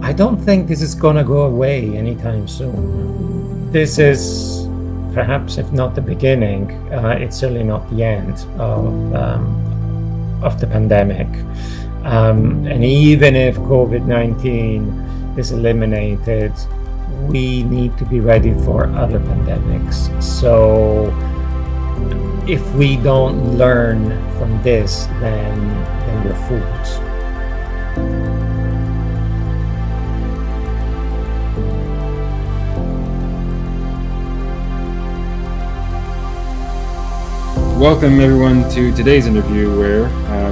I don't think this is going to go away anytime soon. This is perhaps, if not the beginning, it's certainly not the end of the pandemic. And even if COVID-19 is eliminated, we need to be ready for other pandemics. So if we don't learn from this, then we're fools. Welcome everyone to today's interview, where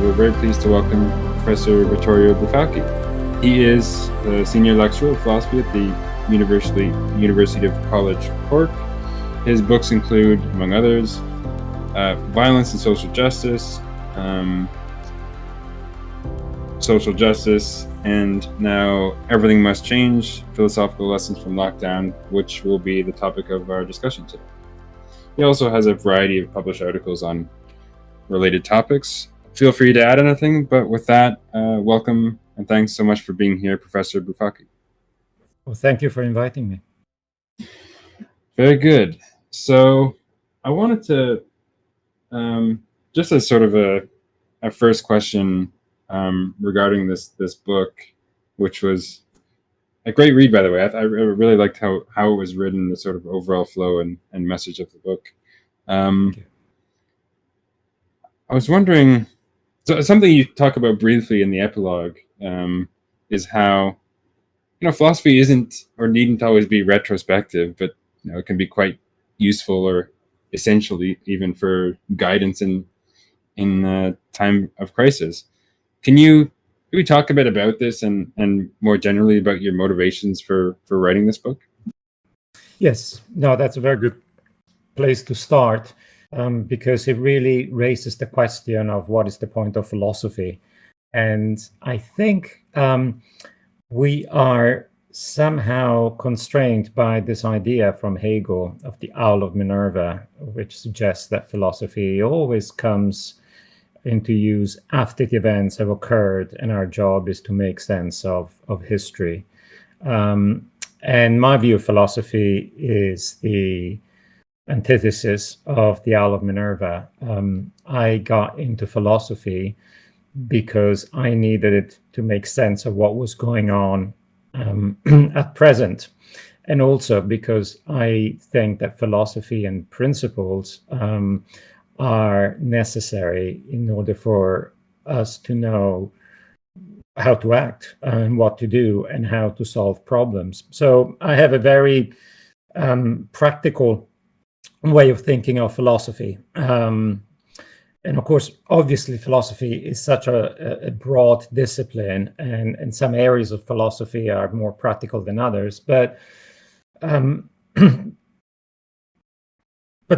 we're very pleased to welcome Professor Vittorio Bufacchi. He is the Senior Lecturer of Philosophy at the University College Cork. His books include, among others, Violence and Social Justice, and now Everything Must Change, Philosophical Lessons from Lockdown, which will be the topic of our discussion today. He also has a variety of published articles on related topics. Feel free to add anything, but with that, welcome and thanks so much for being here, Professor Bufacchi. Well, thank you for inviting me. Very good. So I wanted to, just as sort of a first question regarding this book, which was a great read, by the way. I really liked how it was written, the sort of overall flow and message of the book. I was wondering, so something you talk about briefly in the epilogue is how, philosophy isn't or needn't always be retrospective, but it can be quite useful or essential even for guidance in a time of crisis. Can we talk a bit about this and more generally about your motivations for writing this book? Yes, no, that's a very good place to start because it really raises the question of what is the point of philosophy. And I think we are somehow constrained by this idea from Hegel of the owl of Minerva, which suggests that philosophy always comes into use after the events have occurred, and our job is to make sense of history. And my view of philosophy is the antithesis of the owl of Minerva. I got into philosophy because I needed it to make sense of what was going on at present, and also because I think that philosophy and principles are necessary in order for us to know how to act and what to do and how to solve problems. So I have a very practical way of thinking of philosophy. And of course, obviously, philosophy is such a broad discipline, and some areas of philosophy are more practical than others. But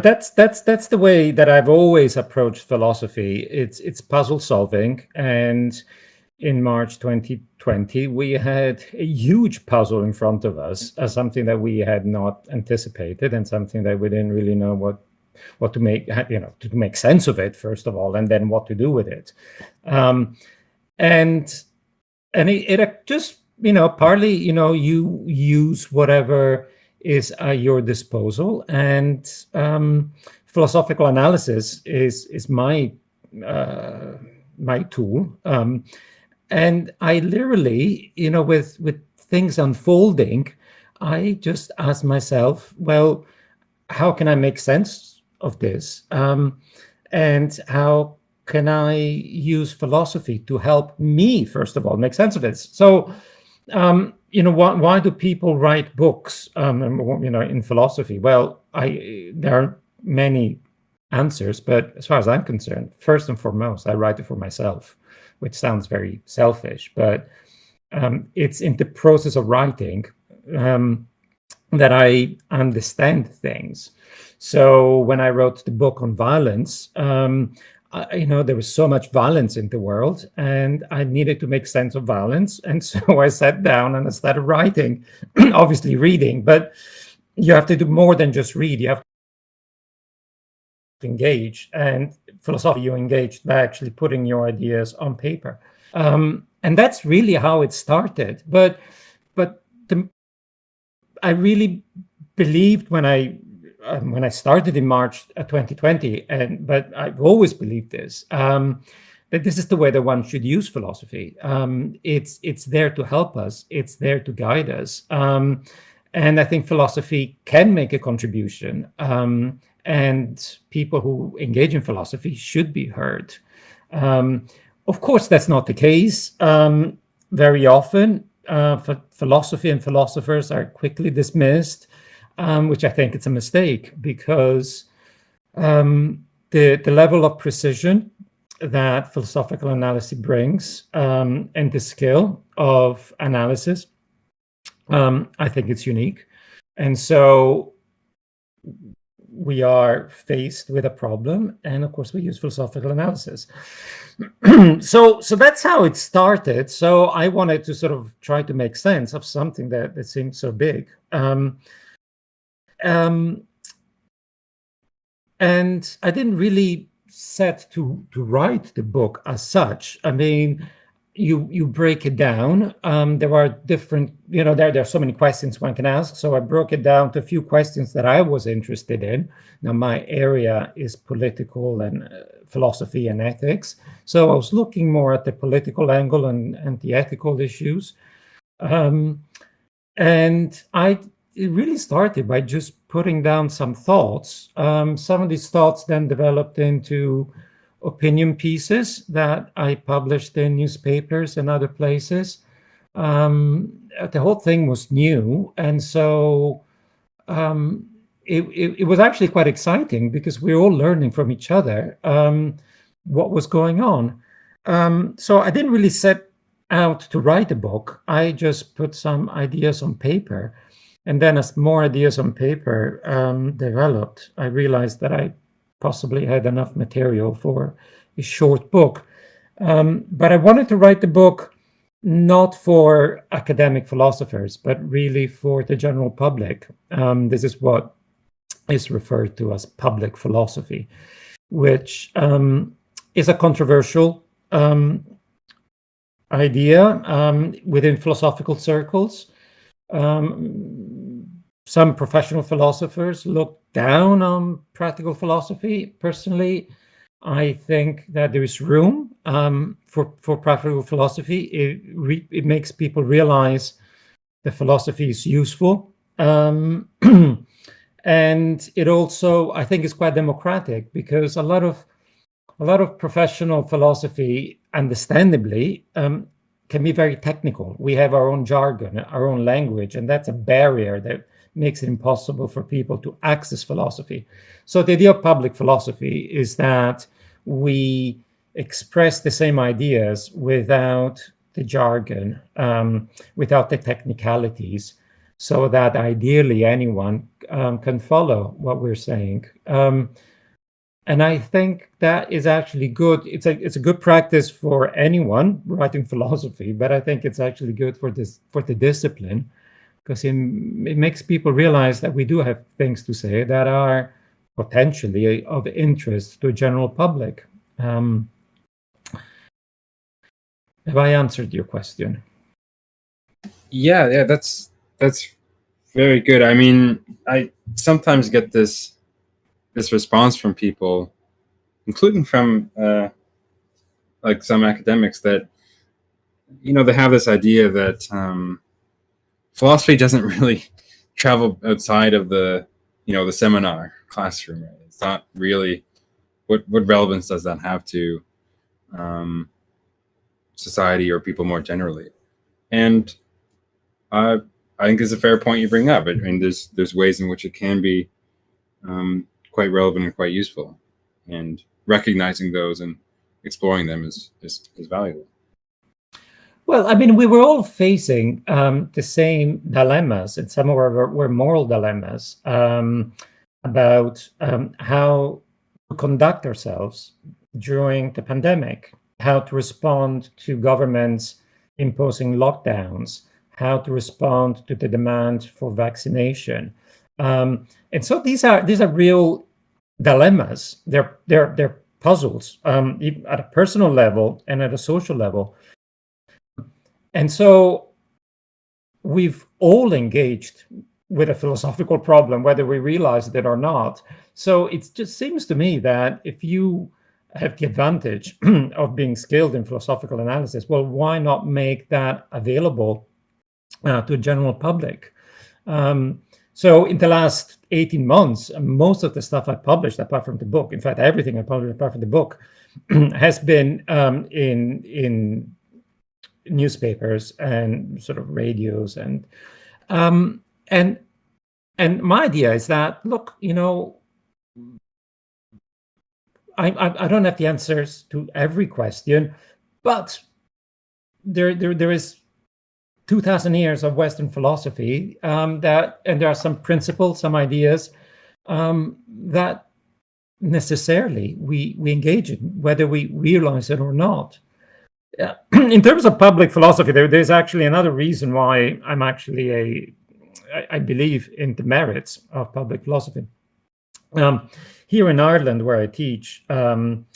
that's the way that I've always approached philosophy. It's puzzle solving, and in March 2020 we had a huge puzzle in front of us, something that we had not anticipated, and something that we didn't really know what to make, to make sense of it first of all, and then what to do with it. And it just partly you use whatever is at your disposal, and philosophical analysis is my tool, and I literally, with things unfolding, I just ask myself, well, how can I make sense of this, and how can I use philosophy to help me, first of all, make sense of this? So why do people write books in philosophy? Well, there are many answers, but as far as I'm concerned, first and foremost, I write it for myself, which sounds very selfish, but it's in the process of writing that I understand things. So when I wrote the book on violence, there was so much violence in the world, and I needed to make sense of violence. And so I sat down and I started writing, obviously reading, but you have to do more than just read. You have to engage, and philosophy, you engaged by actually putting your ideas on paper. And that's really how it started. But I really believed when I started in March 2020, but I've always believed this, that this is the way that one should use philosophy. It's there to help us. It's there to guide us. And I think philosophy can make a contribution. And people who engage in philosophy should be heard. Of course, that's not the case. Very often, philosophy and philosophers are quickly dismissed, which I think it's a mistake, because the level of precision that philosophical analysis brings, and the skill of analysis, I think it's unique. And so we are faced with a problem, and of course we use philosophical analysis. So that's how it started. So I wanted to sort of try to make sense of something that seemed so big. And I didn't really set to write the book as such. I mean, you break it down. There are different, there are so many questions one can ask. So I broke it down to a few questions that I was interested in. Now, my area is political and philosophy and ethics. So I was looking more at the political angle and the ethical issues. And it really started by just putting down some thoughts. Some of these thoughts then developed into opinion pieces that I published in newspapers and other places. The whole thing was new, and so it was actually quite exciting because we were all learning from each other what was going on. So I didn't really set out to write a book. I just put some ideas on paper, and then as more ideas on paper developed, I realized that I possibly had enough material for a short book. But I wanted to write the book not for academic philosophers, but really for the general public. This is what is referred to as public philosophy, which is a controversial idea within philosophical circles. Some professional philosophers look down on practical philosophy. Personally, I think that there is room for practical philosophy. It makes people realize that philosophy is useful. And it also, I think, is quite democratic, because a lot of professional philosophy, understandably, can be very technical. We have our own jargon, our own language, and that's a barrier that makes it impossible for people to access philosophy. So the idea of public philosophy is that we express the same ideas without the jargon, without the technicalities, so that ideally anyone can follow what we're saying. And I think that is actually good. It's a good practice for anyone writing philosophy, but I think it's actually good for the discipline, because it makes people realize that we do have things to say that are potentially of interest to the general public. Have I answered your question? Yeah, that's very good. I mean, I sometimes get this response from people, including from like some academics, that they have this idea that philosophy doesn't really travel outside of the the seminar classroom. Right? It's not really what relevance does that have to society or people more generally. And I think it's a fair point you bring up. I mean, there's ways in which it can be quite relevant and quite useful, and recognizing those and exploring them is valuable. Well, I mean, we were all facing the same dilemmas, and some of our were moral dilemmas about how to conduct ourselves during the pandemic, how to respond to governments imposing lockdowns, how to respond to the demand for vaccination. And so these are real dilemmas. They're puzzles at a personal level and at a social level. And so we've all engaged with a philosophical problem, whether we realize it or not. So it just seems to me that if you have the advantage of being skilled in philosophical analysis, well, why not make that available to the general public? So in the last 18 months, most of the stuff I published, apart from the book, in fact, everything I published apart from the book, has been in newspapers and sort of radios, and my idea is that, look, I don't have the answers to every question, but there is 2,000 years of Western philosophy, and there are some principles, some ideas that necessarily we engage in, whether we realize it or not. In terms of public philosophy, there's actually another reason why I'm actually I believe in the merits of public philosophy. Here in Ireland, where I teach, I'm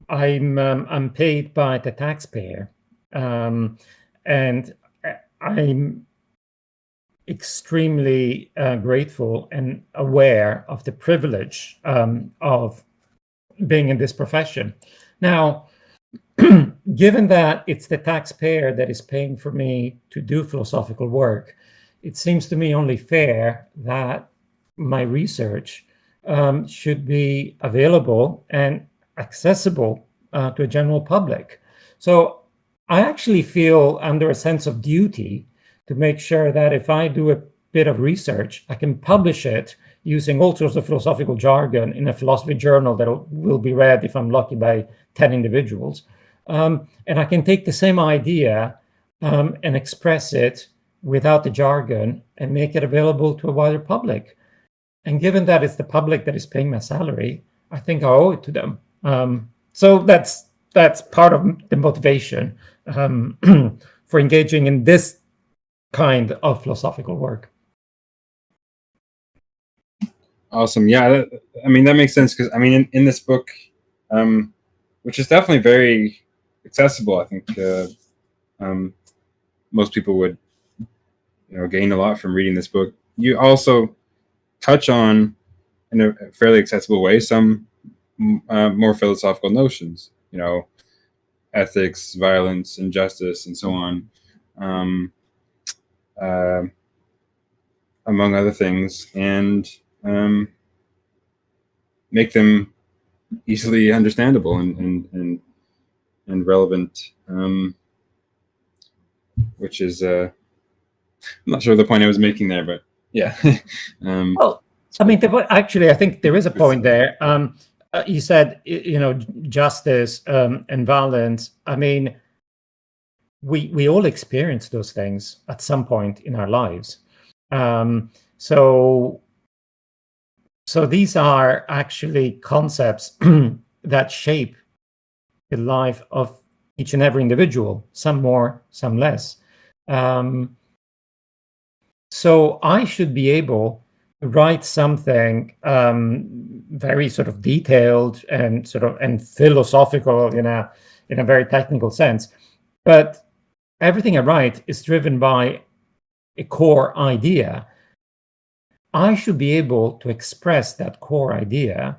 paid by the taxpayer, and I'm extremely grateful and aware of the privilege of being in this profession. Now, given that it's the taxpayer that is paying for me to do philosophical work, it seems to me only fair that my research should be available and accessible to a general public. So I actually feel under a sense of duty to make sure that if I do a bit of research, I can publish it using all sorts of philosophical jargon in a philosophy journal that will be read, if I'm lucky, by 10 individuals. And I can take the same idea and express it without the jargon and make it available to a wider public. And given that it's the public that is paying my salary, I think I owe it to them. So that's part of the motivation for engaging in this kind of philosophical work. Awesome. Yeah, I mean, that makes sense, because I mean, in this book, which is definitely very accessible, I think most people would gain a lot from reading this book. You also touch on, in a fairly accessible way, some more philosophical notions, ethics, violence, injustice, and so on, among other things, and make them easily understandable and relevant, which is I'm not sure the point I was making there, but yeah. Well, I mean, actually, I think there is a point there. You said, justice and violence. I mean, we all experience those things at some point in our lives. So these are actually concepts that shape the life of each and every individual, some more, some less. So I should be able to write something very sort of detailed and philosophical in a very technical sense, but everything I write is driven by a core idea. I should be able to express that core idea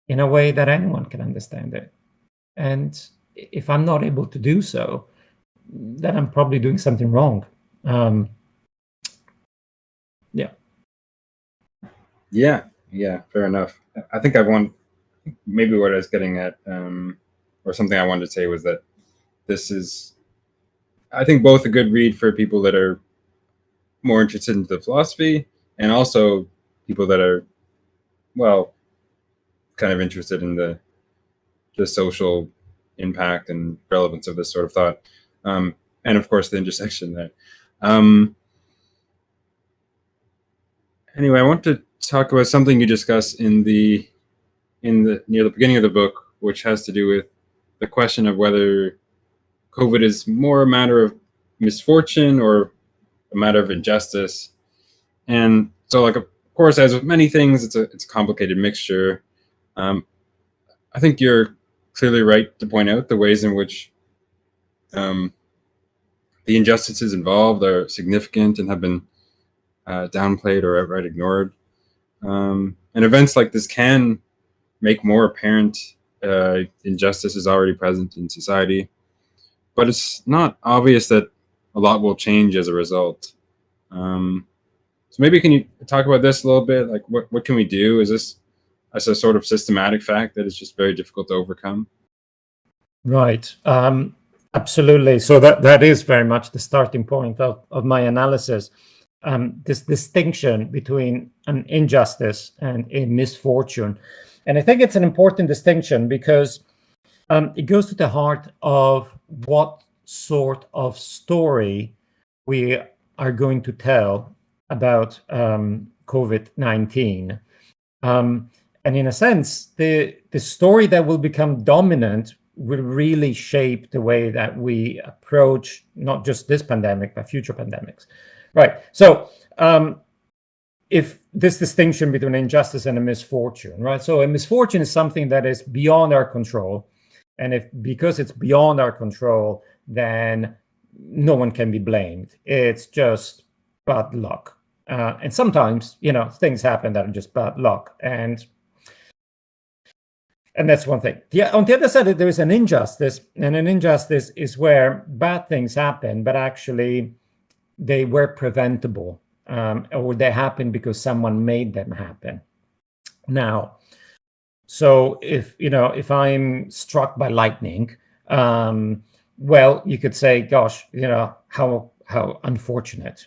in a way that anyone can understand it. And if I'm not able to do so, then I'm probably doing something wrong. Yeah, fair enough. I think maybe what I was getting at, or something I wanted to say, was that this is, I think, both a good read for people that are more interested in the philosophy, and also people that are, well, kind of interested in the social impact and relevance of this sort of thought, and of course the intersection there. Anyway, I want to talk about something you discuss in the near the beginning of the book, which has to do with the question of whether COVID is more a matter of misfortune or a matter of injustice. And so, like, of course, as with many things, it's a complicated mixture. I think you're clearly right to point out the ways in which the injustices involved are significant and have been downplayed or outright ignored. And events like this can make more apparent injustice is already present in society, but it's not obvious that a lot will change as a result. So maybe can you talk about this a little bit? Like, what can we do? Is this as a sort of systematic fact that is just very difficult to overcome? Right. Absolutely. So that is very much the starting point of my analysis. This distinction between an injustice and a misfortune. And I think it's an important distinction because it goes to the heart of what sort of story we are going to tell about COVID-19. And in a sense, the story that will become dominant will really shape the way that we approach not just this pandemic, but future pandemics. Right. So if this distinction between injustice and a misfortune, right? So a misfortune is something that is beyond our control. And because it's beyond our control, then no one can be blamed. It's just bad luck. And sometimes, things happen that are just bad luck. And that's one thing. On the other side, there is an injustice. And an injustice is where bad things happen, but actually they were preventable, or they happened because someone made them happen. Now, so if I'm struck by lightning, well, you could say, gosh, how unfortunate.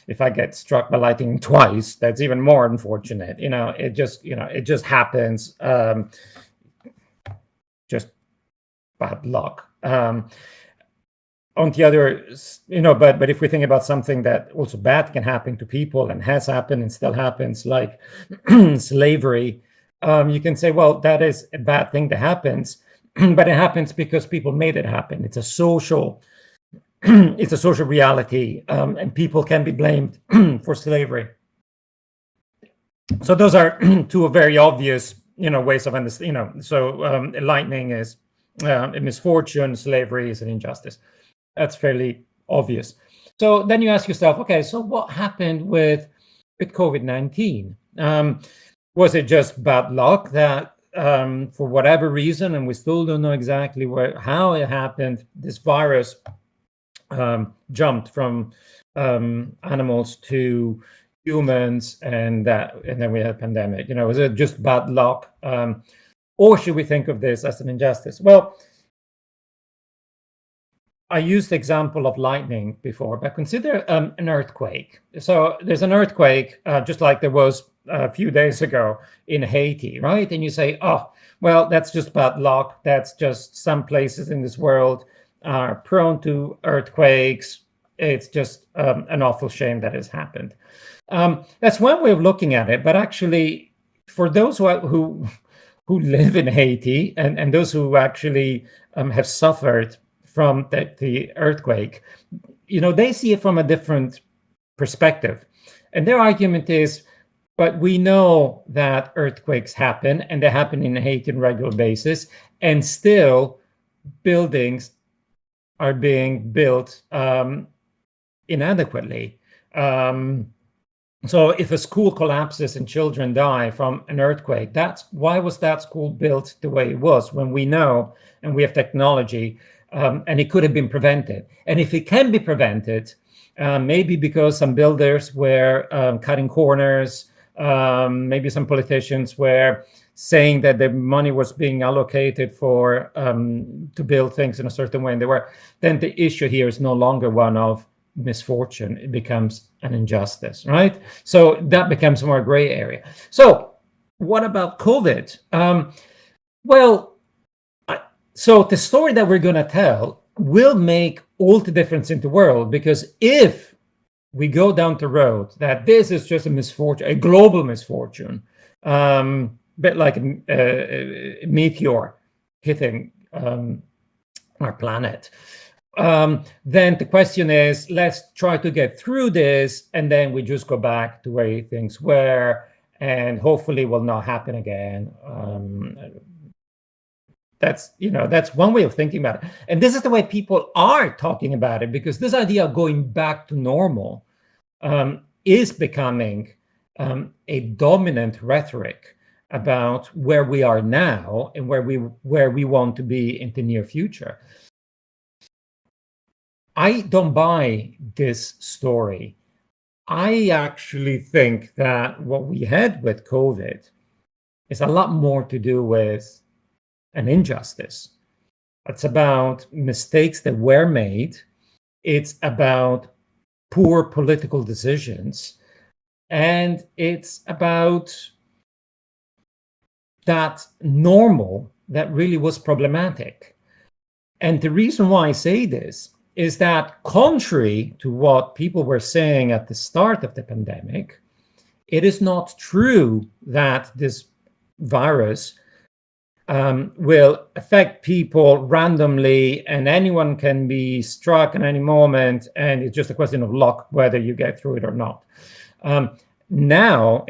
If I get struck by lightning twice, that's even more unfortunate. It just happens. Just bad luck. On the other, but if we think about something that also bad can happen to people and has happened and still happens, like slavery, you can say, well, that is a bad thing that happens, but it happens because people made it happen. It's a social reality, and people can be blamed for slavery. So those are two very obvious, ways of understanding. So lightning is a misfortune, slavery is an injustice. That's fairly obvious. So then you ask yourself, okay, so what happened with COVID-19? Was it just bad luck that for whatever reason, and we still don't know exactly how it happened, this virus jumped from animals to humans, and then we had a pandemic? Was it just bad luck, or should we think of this as an injustice? Well, I used the example of lightning before, but consider an earthquake. So there's an earthquake, just like there was a few days ago in Haiti, right? And you say, oh, well, that's just bad luck. That's just some places in this world are prone to earthquakes. It's just an awful shame that has happened. That's one way of looking at it. But actually, for those who live in Haiti and those who actually have suffered from the earthquake, they see it from a different perspective. And their argument is, but we know that earthquakes happen, and they happen in Haiti on a regular basis, and still buildings are being built inadequately. So if a school collapses and children die from an earthquake, why was that school built the way it was, when we know and we have technology, and it could have been prevented? And if it can be prevented, maybe because some builders were cutting corners, maybe some politicians were saying that the money was being allocated for to build things in a certain way, and then the issue here is no longer one of misfortune. It becomes an injustice, right? So that becomes a more gray area. So what about COVID? So the story that we're going to tell will make all the difference in the world, because if we go down the road that this is just a misfortune, a global misfortune, a bit like a meteor hitting our planet, then the question is, let's try to get through this, and then we just go back to the way things were, and hopefully will not happen again. that's one way of thinking about it. And this is the way people are talking about it, because this idea of going back to normal is becoming a dominant rhetoric about where we are now and where we want to be in the near future. I don't buy this story. I actually think that what we had with COVID is a lot more to do with an injustice. It's about mistakes that were made. It's about poor political decisions. And it's about that normal that really was problematic. And the reason why I say this is that, contrary to what people were saying at the start of the pandemic, it is not true that this virus will affect people randomly and anyone can be struck at any moment, and it's just a question of luck whether you get through it or not. Now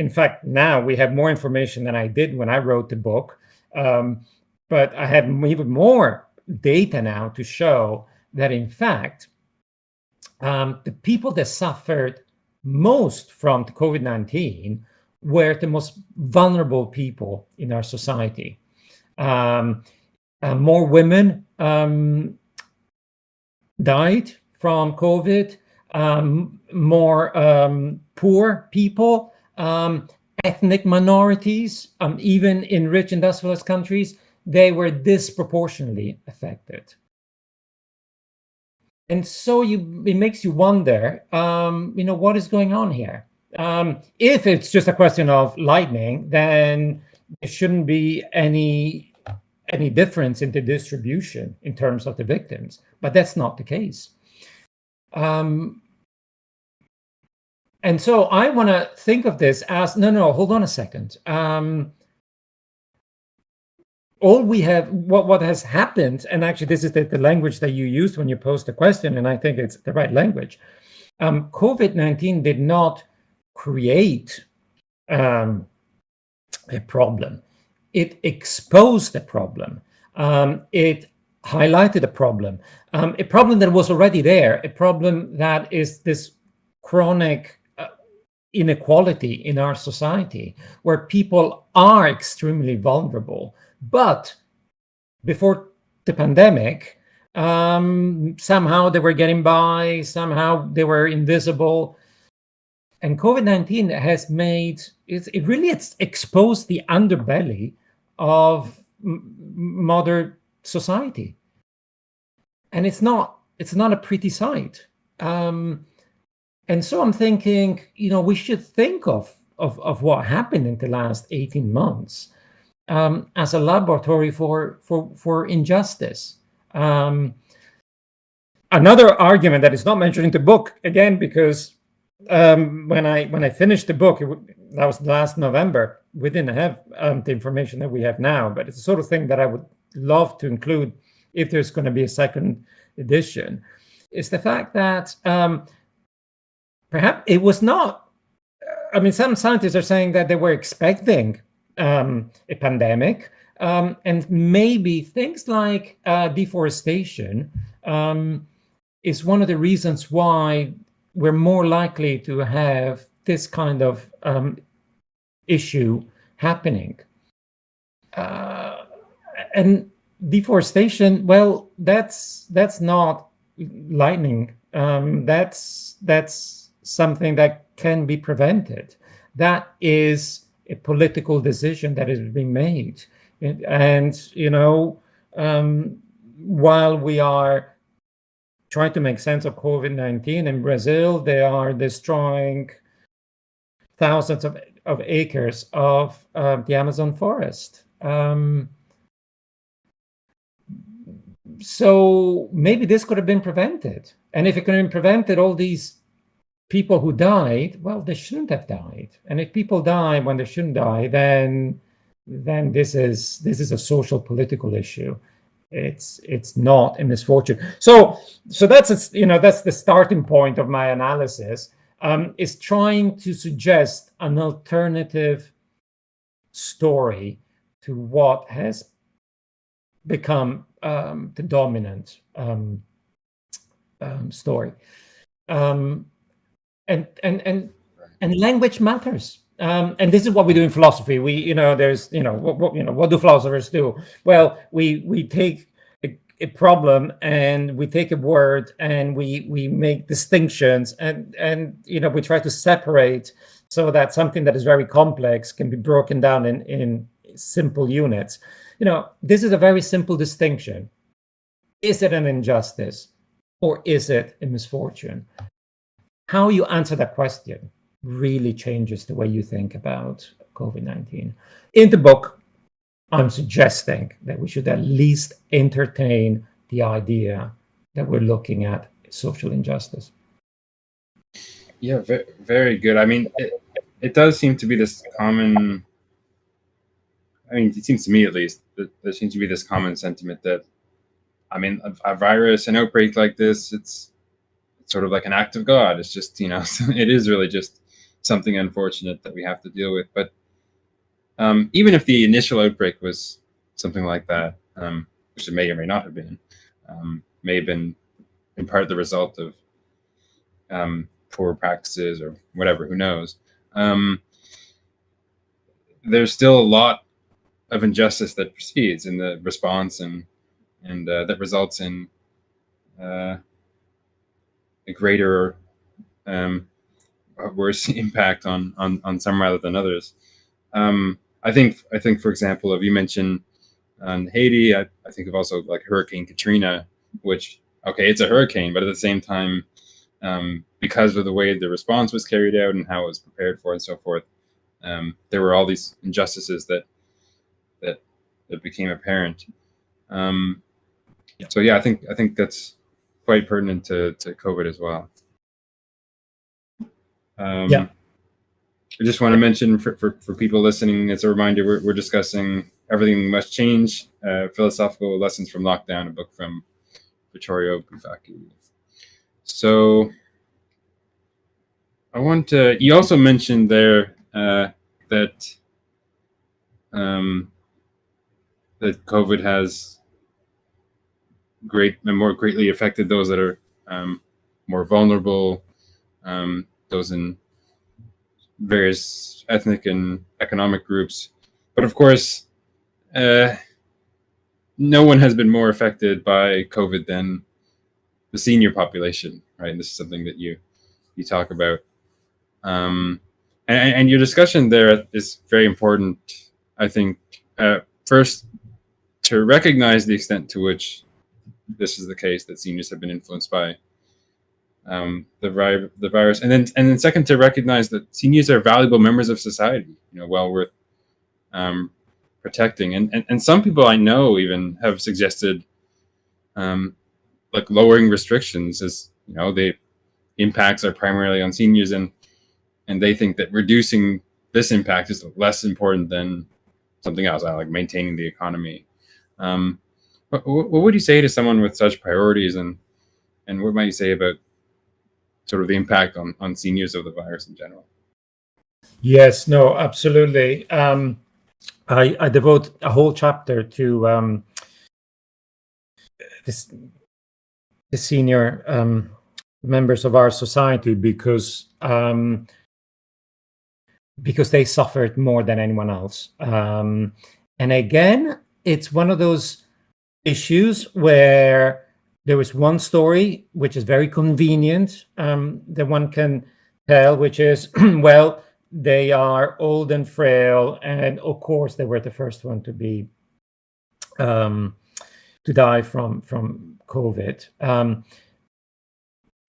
we have more information than I did when I wrote the book, but I have even more data now to show that, in fact, the people that suffered most from COVID-19 were the most vulnerable people in our society. More women died from COVID, more poor people, ethnic minorities, even in rich industrialist countries, they were disproportionately affected. And so it makes you wonder, what is going on here? If it's just a question of lightning, then there shouldn't be any difference in the distribution in terms of the victims, but that's not the case. And so I want to think of this as, no, hold on a second. All we have, what has happened, and actually this is the language that you used when you posed the question, and I think it's the right language. COVID-19 did not create a problem. It exposed the problem. It highlighted a problem that was already there, a problem that is this chronic inequality in our society, where people are extremely vulnerable. But before the pandemic, somehow they were getting by, somehow they were invisible. And COVID-19 has it's exposed the underbelly of modern society. And it's not a pretty sight. And so I'm thinking, we should think of what happened in the last 18 months as a laboratory for injustice. Another argument that is not mentioned in the book, again, because when I finished the book, that was last November, we didn't have the information that we have now, but it's the sort of thing that I would love to include if there's going to be a second edition, is the fact that perhaps it was not, some scientists are saying that they were expecting a pandemic, and maybe things like deforestation is one of the reasons why we're more likely to have this kind of issue happening. And deforestation, well, that's not lightning. That's something that can be prevented. That is a political decision that is being made. And while we are trying to make sense of COVID-19 in Brazil, they are destroying thousands of acres of the Amazon forest. So maybe this could have been prevented. And if it could have been prevented, all these people who died, well, they shouldn't have died. And if people die when they shouldn't die, then this is a social political issue. It's not a misfortune. So that's that's the starting point of my analysis. Is trying to suggest an alternative story to what has become the dominant story. And language matters. And this is what we do in philosophy. What do philosophers do? Well, we take a problem and we take a word and we make distinctions and we try to separate so that something that is very complex can be broken down in simple units. This is a very simple distinction. Is it an injustice or is it a misfortune? How you answer that question really changes the way you think about COVID-19. In the book, I'm suggesting that we should at least entertain the idea that we're looking at social injustice. Yeah, very, very good. I mean, it does seem to be this common, it seems to me at least, that there seems to be this common sentiment that, a virus, an outbreak like this, it's sort of like an act of God. It's just, it is really just something unfortunate that we have to deal with. But even if the initial outbreak was something like that, which it may or may not have been, may have been in part the result of poor practices or whatever, who knows. There's still a lot of injustice that proceeds in the response and that results in a greater worse impact on some rather than others. I think, for example, if you mentioned on Haiti, I think of also like Hurricane Katrina, which, okay, it's a hurricane, but at the same time, because of the way the response was carried out and how it was prepared for and so forth, there were all these injustices that became apparent. So yeah, I think that's quite pertinent to COVID as well. Yeah. I just want to mention for people listening, as a reminder, we're discussing Everything Must Change, Philosophical Lessons from Lockdown, a book from Vittorio Bufacchi. So you also mentioned there that COVID has more greatly affected those that are more vulnerable, those in various ethnic and economic groups. But of course, no one has been more affected by COVID than the senior population, right? And this is something that you talk about. And your discussion there is very important, I think, first, to recognize the extent to which this is the case, that seniors have been influenced by the virus, and then second, to recognize that seniors are valuable members of society, well worth protecting. And some people I know even have suggested like lowering restrictions, as the impacts are primarily on seniors, and they think that reducing this impact is less important than something else, like maintaining the economy. What would you say to someone with such priorities, and what might you say about sort of the impact on seniors of the virus in general? Yes, no, absolutely. I devote a whole chapter to the senior members of our society because they suffered more than anyone else. And again, it's one of those issues where there is one story which is very convenient that one can tell, which is, well, they are old and frail, and of course they were the first one to be to die from COVID.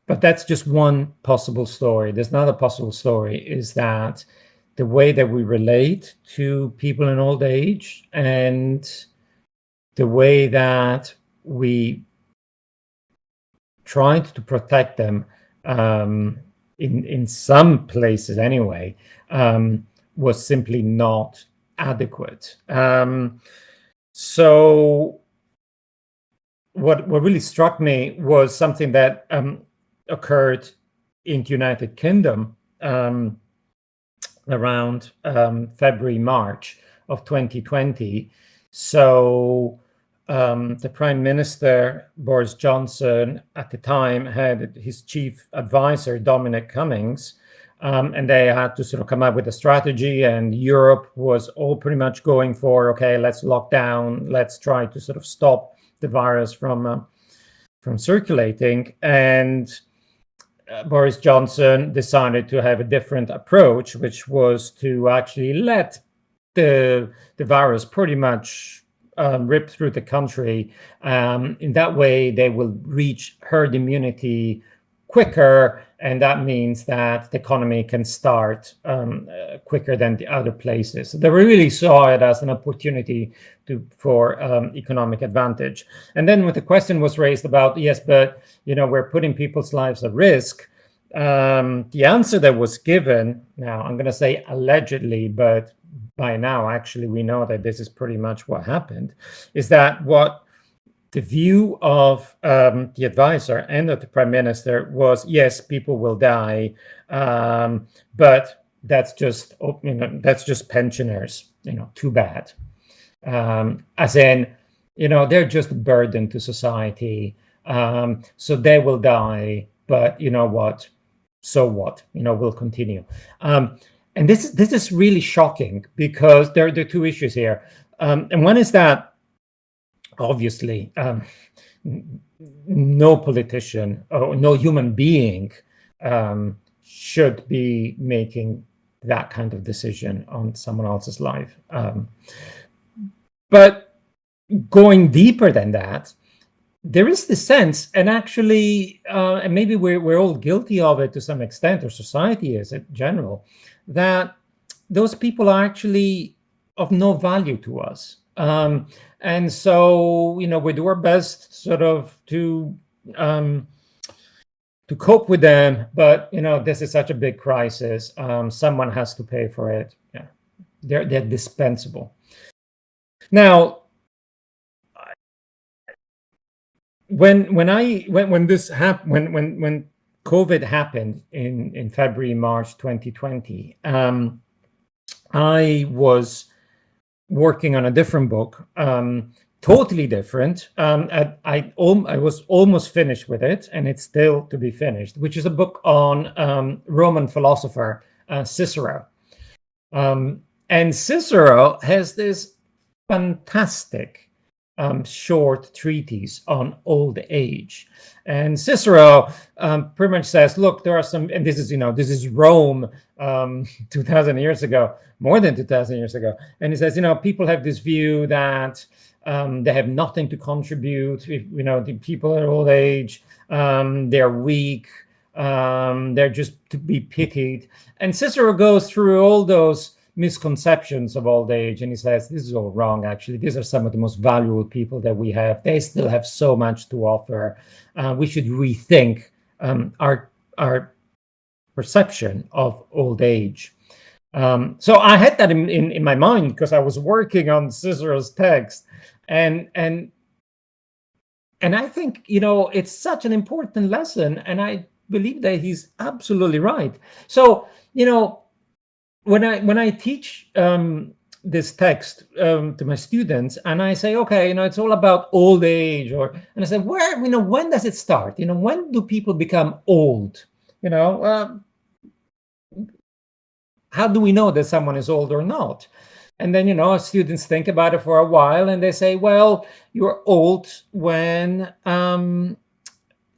But that's just one possible story. There's another possible story, is that the way that we relate to people in old age and the way that we tried to protect them in some places anyway was simply not adequate. So what really struck me was something that occurred in the United Kingdom around February, March of 2020. So the Prime Minister, Boris Johnson, at the time had his chief advisor, Dominic Cummings, and they had to sort of come up with a strategy, and Europe was all pretty much going for, okay, let's lock down, let's try to sort of stop the virus from circulating. And Boris Johnson decided to have a different approach, which was to actually let the virus pretty much rip through the country. In that way, they will reach herd immunity quicker, and that means that the economy can start quicker than the other places. So they really saw it as an opportunity for economic advantage. And then when the question was raised about, yes, but we're putting people's lives at risk, the answer that was given, now I'm going to say allegedly, but by now actually we know that this is pretty much what happened, is that what the view of the advisor and of the prime minister was, yes, people will die, but that's just pensioners. Too bad. As in, they're just a burden to society, so they will die. But you know what? So what? We'll continue. And this is really shocking, because there are two issues here, and one is that, obviously, no politician or no human being should be making that kind of decision on someone else's life. But going deeper than that, there is the sense, and actually, and maybe we're all guilty of it to some extent, or society is in general, that those people are actually of no value to us. And so, we do our best sort of to cope with them, but this is such a big crisis. Someone has to pay for it. Yeah, they're dispensable. Now, when COVID happened in February, March 2020, I was working on a different book, totally different. I was almost finished with it, and it's still to be finished, which is a book on Roman philosopher Cicero. And Cicero has this fantastic short treatise on old age. And Cicero pretty much says, look, there are some, and this is Rome 2,000 years ago, more than 2,000 years ago. And he says, people have this view that they have nothing to contribute. The people at old age, they're weak, they're just to be pitied. And Cicero goes through all those misconceptions of old age, and he says, this is all wrong. Actually, these are some of the most valuable people that we have. They still have so much to offer. We should rethink our perception of old age. So I had that in my mind, because I was working on Cicero's text, and I think it's such an important lesson, and I believe that he's absolutely right. So when I teach this text to my students, and I say, okay, it's all about old age, and I say, when does it start? When do people become old? How do we know that someone is old or not? And then students think about it for a while, and they say, well, you're old when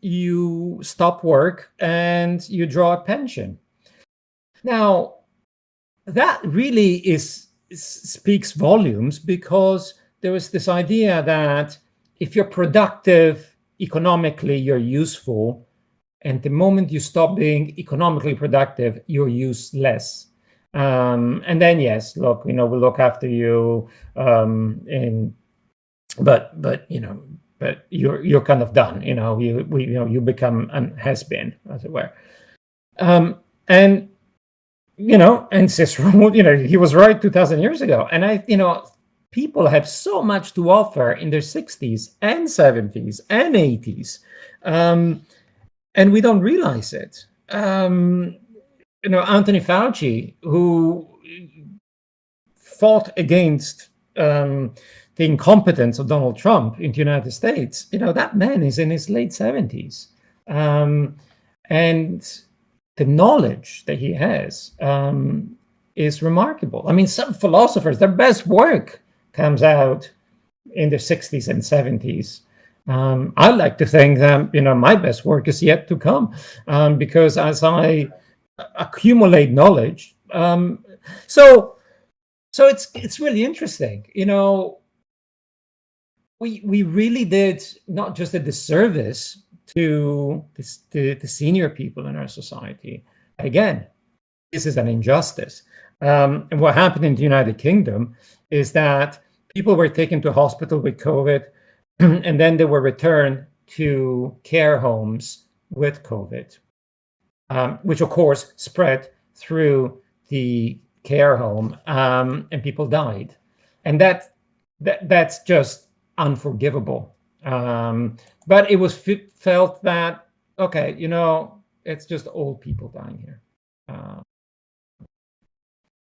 you stop work and you draw a pension. Now, that really speaks volumes, because there is this idea that if you're productive economically, you're useful, and the moment you stop being economically productive, you're useless. And then, yes, look, we'll look after you, but you're kind of done. You become an has-been, as it were. And Cicero, he was right 2,000 years ago. And people have so much to offer in their 60s and 70s and 80s. And we don't realize it. Anthony Fauci, who fought against the incompetence of Donald Trump in the United States, that man is in his late 70s. And the knowledge that he has is remarkable. I mean, some philosophers, their best work comes out in their 60s and 70s. I like to think that, my best work is yet to come, because as I accumulate knowledge, so it's really interesting. We really did not just a disservice to the senior people in our society. Again, this is an injustice. And what happened in the United Kingdom is that people were taken to hospital with COVID, and then they were returned to care homes with COVID, which of course spread through the care home, and people died. And that's just unforgivable. But it was felt that, okay, it's just old people dying here.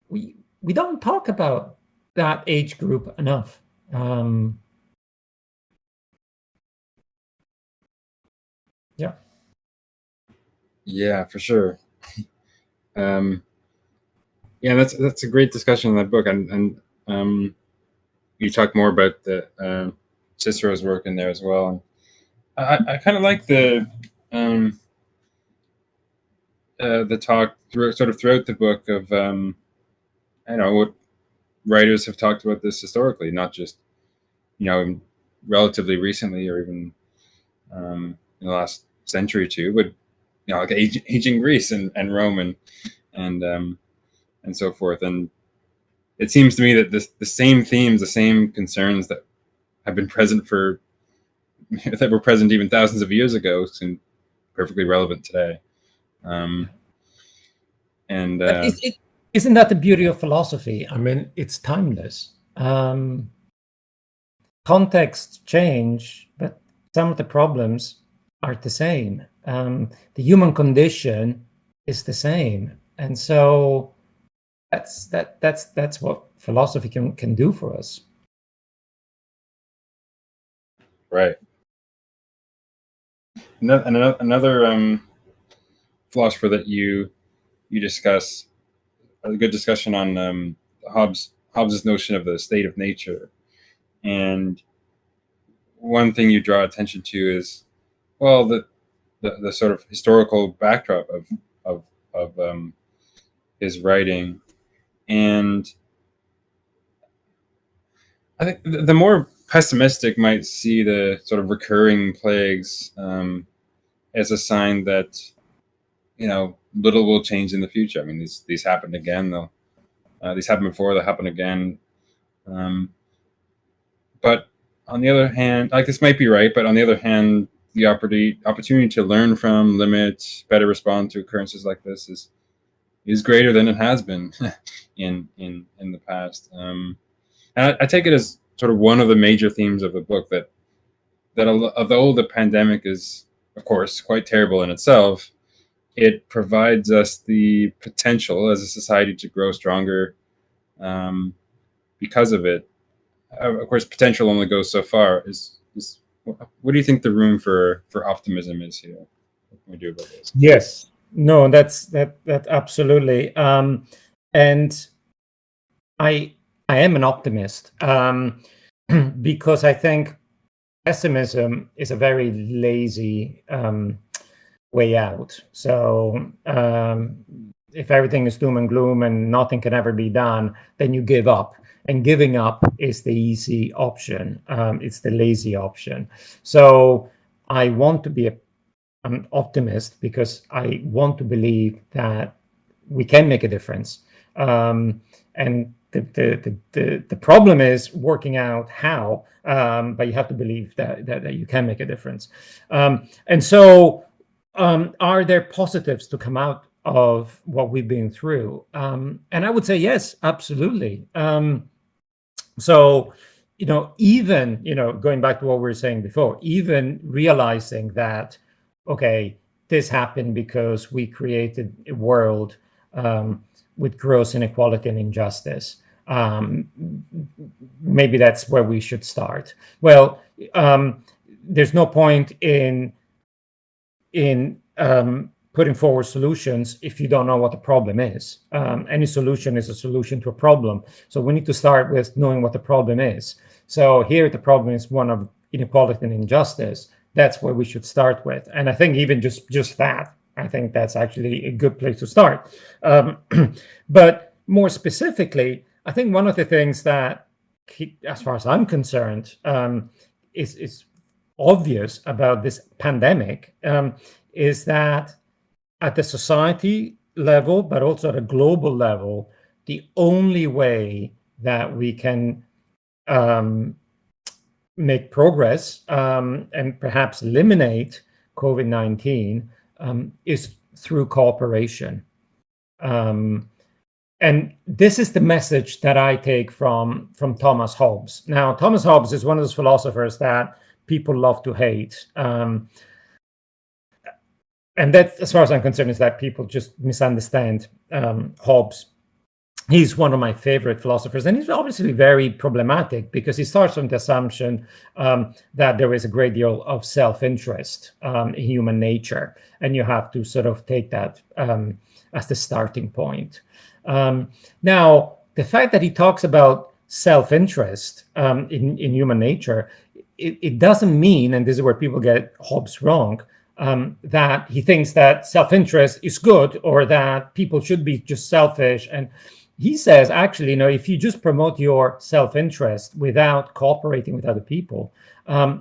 We don't talk about that age group enough. Yeah. Yeah, for sure. Yeah, that's a great discussion in that book, and you talk more about the Cicero's work in there as well. And I kind of like the talk throughout the book of I know what writers have talked about this historically, not just relatively recently or even in the last century or two, but like ancient Greece and Rome and so forth. And it seems to me that the same themes, the same concerns that have been present that were present even thousands of years ago seem perfectly relevant today. And isn't that the beauty of philosophy? I mean, it's timeless. Contexts change, but some of the problems are the same. The human condition is the same, and so that's what philosophy can do for us. Right. Another philosopher that you discuss, a good discussion on Hobbes' notion of the state of nature, and one thing you draw attention to is, well, the sort of historical backdrop of his writing, and I think the more pessimistic might see the sort of recurring plagues as a sign that little will change in the future. I mean, these happened again. These happened before. They'll happen again. But on the other hand, like, this might be right, but on the other hand, the opportunity to learn from, limit, better respond to occurrences like this is greater than it has been in the past. And I take it as sort of one of the major themes of the book, that although the pandemic is, of course, quite terrible in itself, it provides us the potential as a society to grow stronger because of it. Of course, potential only goes so far. What do you think the room for optimism is here? What can we do about this? Yes, no, that absolutely. And I am an optimist, because I think pessimism is a very lazy way out. So if everything is doom and gloom and nothing can ever be done, then you give up. And giving up is the easy option. It's the lazy option. So I want to be an optimist because I want to believe that we can make a difference. And the problem is working out how, but you have to believe that you can make a difference. And so are there positives to come out of what we've been through? And I would say yes, absolutely. So, even, going back to what we were saying before, even realizing that, okay, this happened because we created a world with gross inequality and injustice. Maybe that's where we should start. Well, there's no point in putting forward solutions if you don't know what the problem is. Any solution is a solution to a problem. So we need to start with knowing what the problem is. So here the problem is one of inequality and injustice. That's where we should start with. And I think even just that, I think that's actually a good place to start. But more specifically, I think one of the things that, as far as I'm concerned, is obvious about this pandemic is that at the society level, but also at a global level, the only way that we can make progress and perhaps eliminate COVID-19 is through cooperation. And this is the message that I take from Thomas Hobbes. Now, Thomas Hobbes is one of those philosophers that people love to hate. And that, as far as I'm concerned, is that people just misunderstand Hobbes. He's one of my favorite philosophers, and he's obviously very problematic because he starts from the assumption that there is a great deal of self-interest in human nature, and you have to sort of take that as the starting point. Now, the fact that he talks about self-interest in human nature, it doesn't mean, and this is where people get Hobbes wrong, that he thinks that self-interest is good or that people should be just selfish. And he says, actually, if you just promote your self-interest without cooperating with other people,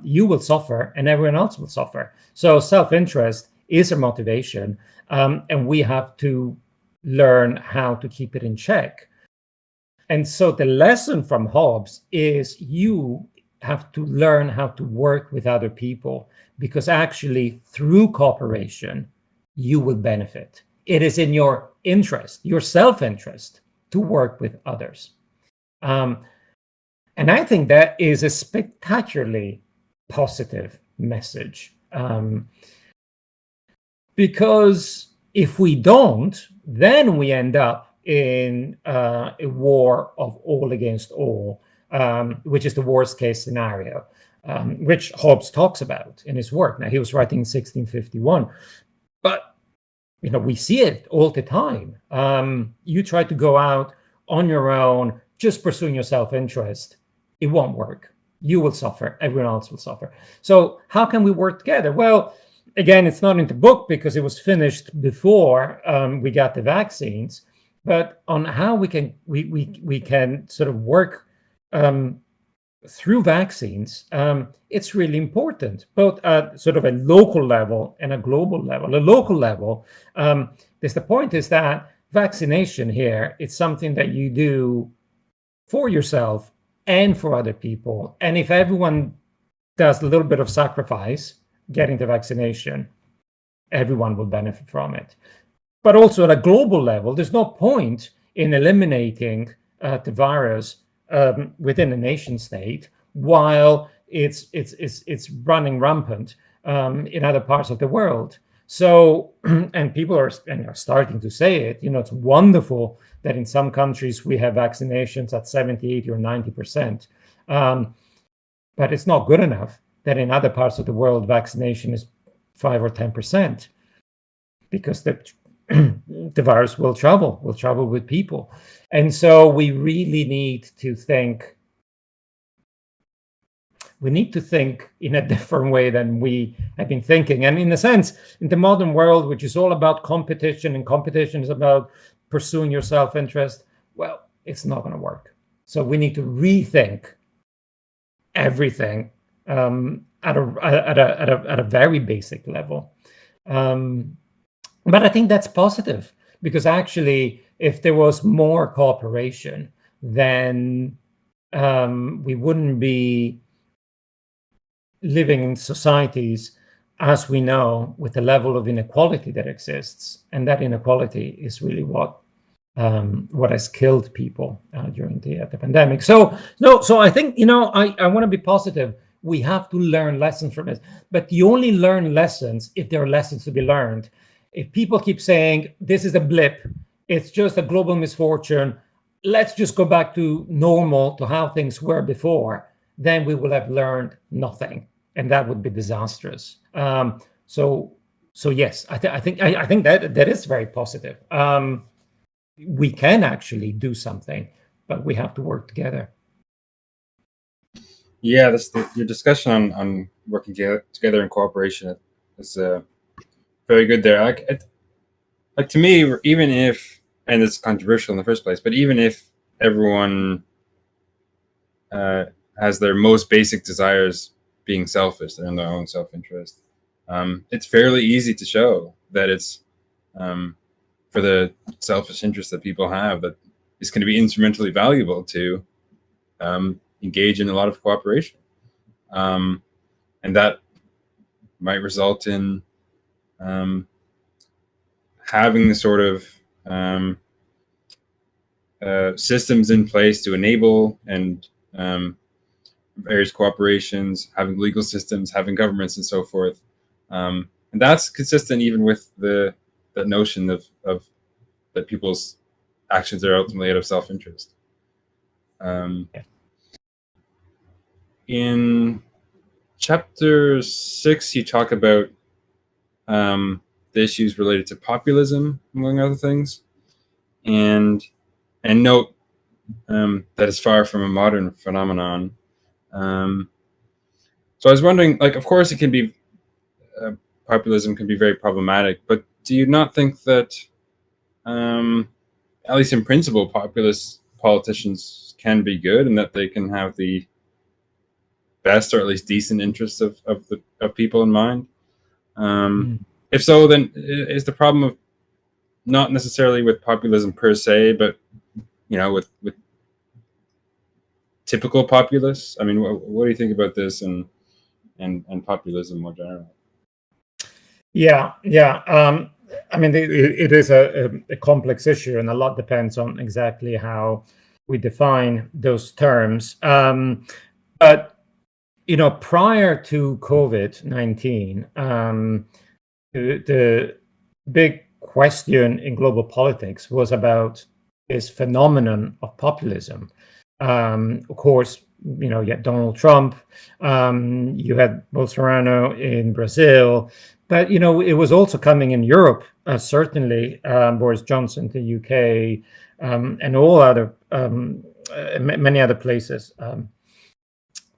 you will suffer and everyone else will suffer. So self-interest is a motivation, and we have to learn how to keep it in check. And so the lesson from Hobbes is you have to learn how to work with other people, because actually through cooperation, you will benefit. It is in your interest, your self-interest, to work with others. And I think that is a spectacularly positive message. Because if we don't, then we end up in a war of all against all, which is the worst case scenario, which Hobbes talks about in his work. Now, he was writing in 1651, but we see it all the time. You try to go out on your own, just pursuing your self-interest, it won't work. You will suffer. Everyone else will suffer. So how can we work together? Well, again, it's not in the book because it was finished before we got the vaccines, but on how we can sort of work through vaccines, it's really important, both at sort of a local level and a global level. A local level, the point is that vaccination here, it's something that you do for yourself and for other people. And if everyone does a little bit of sacrifice getting the vaccination, everyone will benefit from it. But also at a global level, there's no point in eliminating the virus within a nation state while it's running rampant in other parts of the world. So, and people are starting to say it, it's wonderful that in some countries we have vaccinations at 70, 80, or 90%. But it's not good enough that in other parts of the world vaccination is 5 or 10%, because the virus will travel with people. And so we really need to think in a different way than we have been thinking. And in a sense, in the modern world, which is all about competition, and competition is about pursuing your self-interest, well, it's not going to work. So we need to rethink everything at a very basic level. But I think that's positive, because actually, if there was more cooperation, then we wouldn't be living in societies as we know, with the level of inequality that exists. And that inequality is really what has killed people during the pandemic. So I think, I want to be positive. We have to learn lessons from it, but you only learn lessons if there are lessons to be learned. If people keep saying this is a blip, it's just a global misfortune, let's just go back to normal, to how things were before, then we will have learned nothing, and that would be disastrous. So yes, I think that is very positive. We can actually do something, but we have to work together. Yeah, your discussion on working together in cooperation is very good there. Like to me, even if, and it's controversial in the first place, but even if everyone has their most basic desires being selfish, they're in their own self-interest, it's fairly easy to show that it's for the selfish interest that people have that is going to be instrumentally valuable to engage in a lot of cooperation. And that might result in having the sort of systems in place to enable and various cooperations, having legal systems, having governments, and so forth. And that's consistent even with the notion of that people's actions are ultimately out of self-interest. In chapter 6, you talk about the issues related to populism, among other things, and note that is far from a modern phenomenon. So I was wondering, like, of course, it can be populism can be very problematic, but do you not think that, at least in principle, populist politicians can be good, and that they can have the best or at least decent interests of people in mind? If so, then is the problem of not necessarily with populism per se, but with typical populists? I mean, what do you think about this and populism more generally? Yeah. I mean, it is a complex issue, and a lot depends on exactly how we define those terms. But prior to COVID-19, the big question in global politics was about this phenomenon of populism. Of course, you had Donald Trump, you had Bolsonaro in Brazil, but it was also coming in Europe, certainly Boris Johnson to UK, and all other many other places.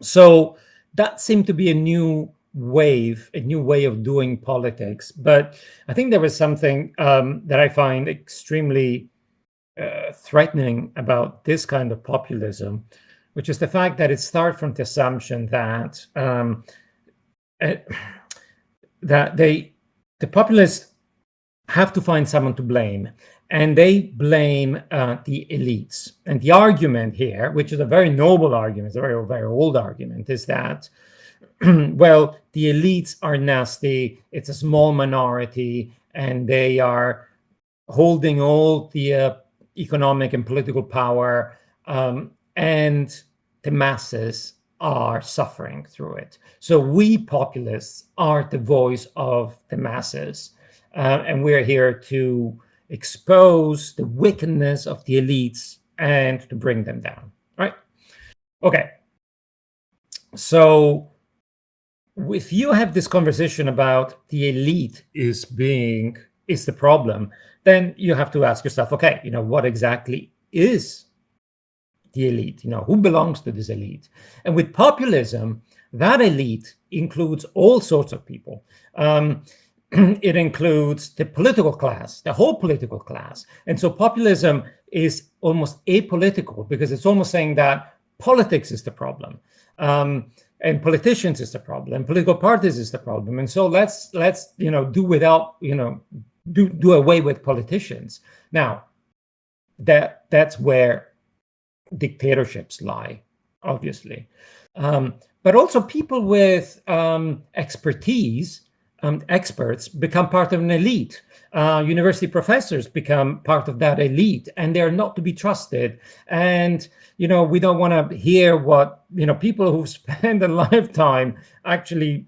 So that seemed to be a new wave, a new way of doing politics. But I think there was something that I find extremely threatening about this kind of populism, which is the fact that it starts from the assumption that the populists have to find someone to blame, and they blame the elites. And the argument here, which is a very noble argument, it's a very, very old argument, is that well, the elites are nasty, it's a small minority, and they are holding all the economic and political power, and the masses are suffering through it. So we populists are the voice of the masses, and we're here to expose the wickedness of the elites and to bring them down, right? Okay. So if you have this conversation about the elite is the problem, then you have to ask yourself, okay, what exactly is the elite? Who belongs to this elite? And with populism, that elite includes all sorts of people. It includes the political class, the whole political class. And so populism is almost apolitical, because it's almost saying that politics is the problem. And politicians is the problem, political parties is the problem, and so let's do without do away with politicians. Now, that's where dictatorships lie, obviously, but also people with expertise, experts become part of an elite. University professors become part of that elite, and they're not to be trusted. And we don't want to hear what people who spend a lifetime actually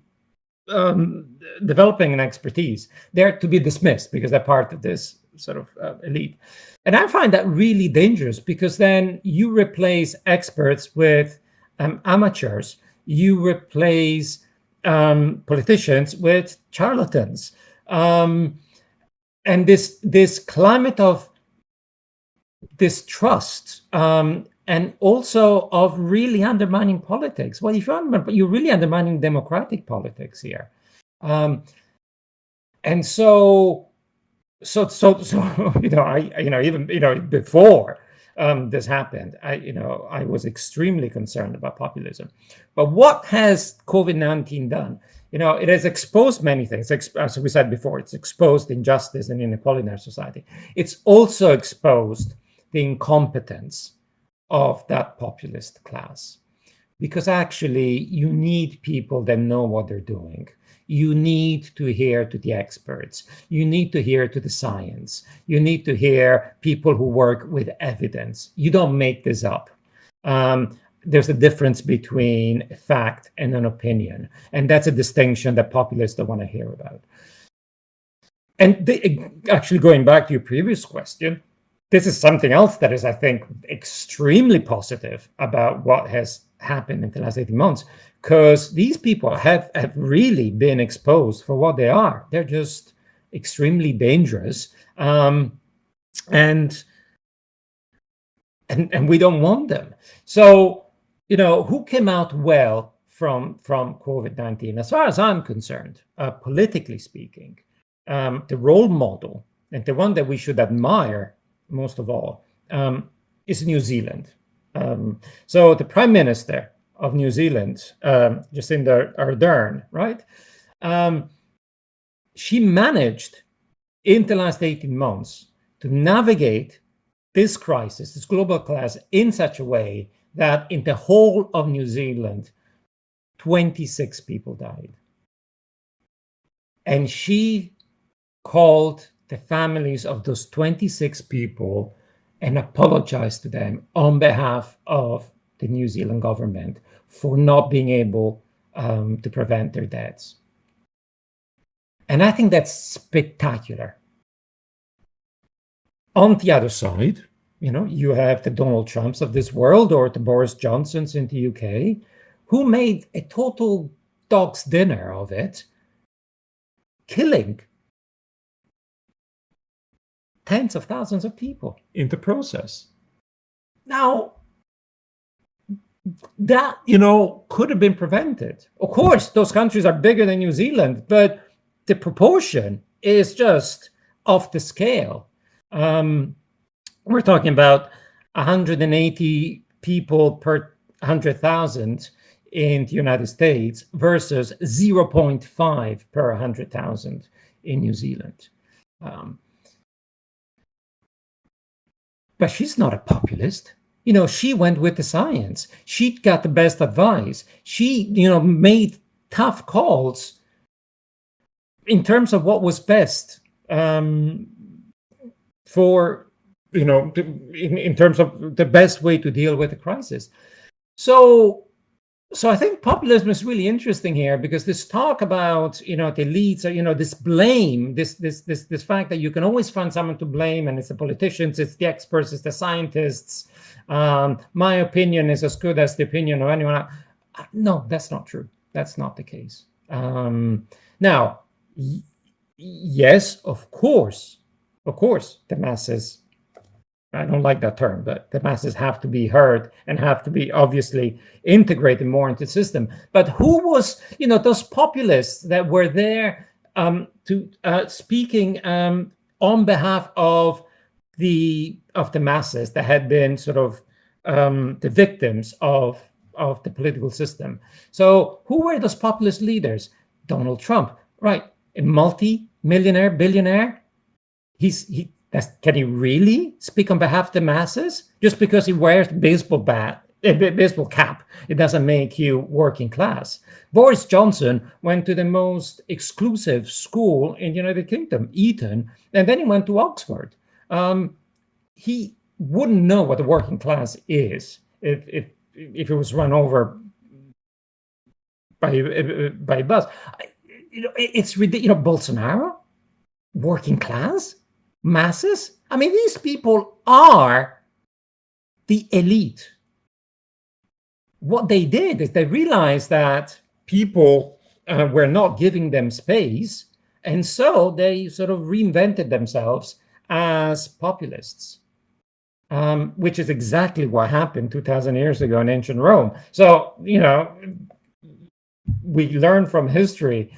developing an expertise, they're to be dismissed because they're part of this sort of elite. And I find that really dangerous, because then you replace experts with amateurs. You replace politicians with charlatans. And this climate of distrust, and also of really undermining politics. Well, if you're really undermining democratic politics here. And so even before this happened, I was extremely concerned about populism. But what has COVID-19 done? It has exposed many things. As we said before, it's exposed injustice and inequality in our society. It's also exposed the incompetence of that populist class, because actually you need people that know what they're doing. You need to hear to the experts. You need to hear to the science. You need to hear people who work with evidence. You don't make this up. There's a difference between a fact and an opinion. And that's a distinction that populists don't want to hear about. And actually, going back to your previous question, this is something else that is, I think, extremely positive about what has happened in the last 18 months, because these people have really been exposed for what they are. They're just extremely dangerous, and we don't want them. So, who came out well from COVID-19? As far as I'm concerned, politically speaking, the role model, and the one that we should admire most of all, is New Zealand. So the Prime Minister of New Zealand, Jacinda Ardern, right? She managed in the last 18 months to navigate this crisis, this global crisis, in such a way that in the whole of New Zealand, 26 people died. And she called the families of those 26 people and apologized to them on behalf of the New Zealand government for not being able to prevent their deaths. And I think that's spectacular. On the other side, you have the Donald Trumps of this world, or the Boris Johnsons in the UK, who made a total dog's dinner of it, killing tens of thousands of people in the process. Now, that, could have been prevented. Of course, those countries are bigger than New Zealand, but the proportion is just off the scale. We're talking about 180 people per 100,000 in the United States versus 0.5 per 100,000 in New Zealand. But she's not a populist. She went with the science. She got the best advice. She, made tough calls in terms of what was best for, in terms of the best way to deal with the crisis. So I think populism is really interesting here, because this talk about, the elites, or, this blame, this fact that you can always find someone to blame, and it's the politicians, it's the experts, it's the scientists. My opinion is as good as the opinion of anyone else. No, that's not true. That's not the case. Now, yes, of course, the masses, I don't like that term, but the masses have to be heard and have to be obviously integrated more into the system. But who was, those populists that were there to speaking on behalf of the masses that had been sort of the victims of the political system? So who were those populist leaders? Donald Trump, right? A multi-millionaire, billionaire. Can he really speak on behalf of the masses? Just because he wears a baseball cap, it doesn't make you working class. Boris Johnson went to the most exclusive school in the United Kingdom, Eton, and then he went to Oxford. He wouldn't know what the working class is if it was run over by a bus. It's ridiculous. Bolsonaro, working class. masses. I mean, these people are the elite. What they did is they realized that people were not giving them space, and so they sort of reinvented themselves as populists, which is exactly what happened 2,000 years ago in ancient Rome. So, we learn from history.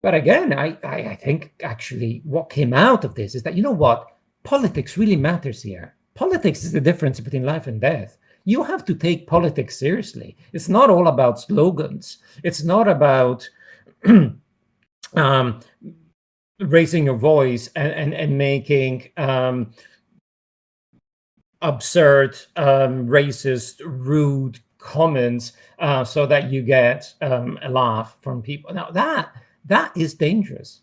But again, I think actually what came out of this is that, what? Politics really matters here. Politics is the difference between life and death. You have to take politics seriously. It's not all about slogans. It's not about raising your voice and making absurd, racist, rude comments so that you get a laugh from people. Now that is dangerous.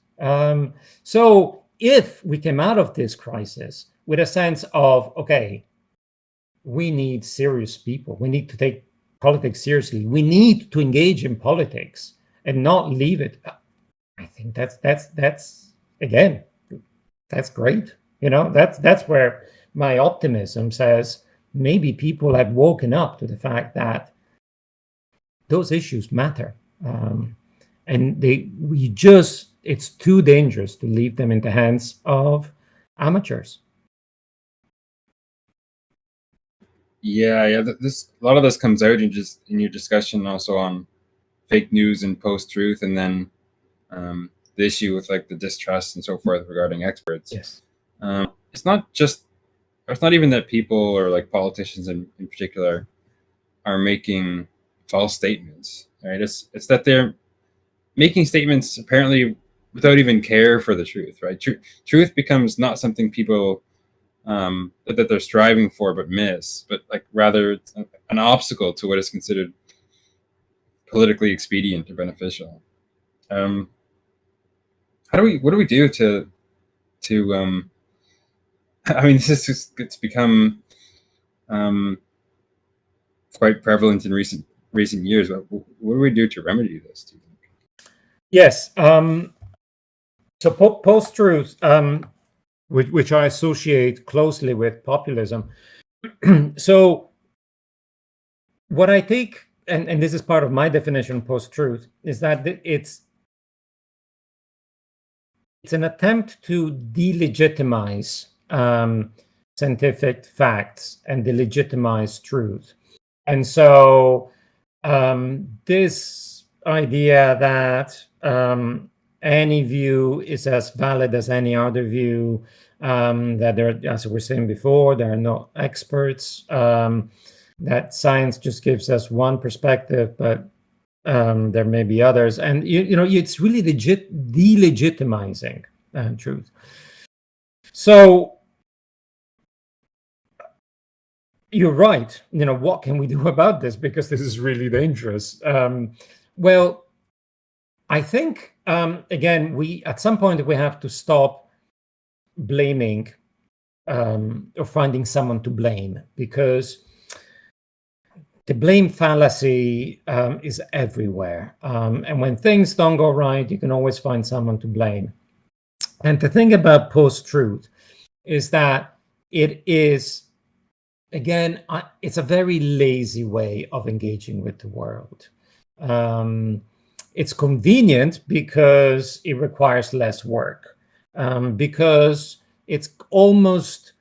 So if we came out of this crisis with a sense of, okay, we need serious people, we need to take politics seriously, we need to engage in politics and not leave it, I think that's again, that's great. That's where my optimism says maybe people have woken up to the fact that those issues matter. And it's too dangerous to leave them in the hands of amateurs. Yeah. A lot of this comes out in your discussion also on fake news and post-truth, and then the issue with like the distrust and so forth regarding experts. Yes. It's not even that people or like politicians in particular are making false statements, right? It's that they're making statements apparently without even care for the truth, right? Truth becomes not something people that they're striving for but miss, but like rather it's an obstacle to what is considered politically expedient or beneficial. What do we do to I mean, it's become quite prevalent in recent years. What do we do to remedy this, do you think? Yes. So post-truth, which I associate closely with populism. So what I think, and this is part of my definition of post-truth, is that it's an attempt to delegitimize scientific facts and delegitimize truth. And so this idea that any view is as valid as any other view, that there, as we were saying before, there are no experts, that science just gives us one perspective, but there may be others. And, it's really delegitimizing truth. So you're right. What can we do about this? Because this is really dangerous. Well, I think, again, at some point we have to stop blaming or finding someone to blame, because the blame fallacy is everywhere. And when things don't go right, you can always find someone to blame. And the thing about post-truth is that it is, again, it's a very lazy way of engaging with the world. It's convenient because it requires less work, because it's almost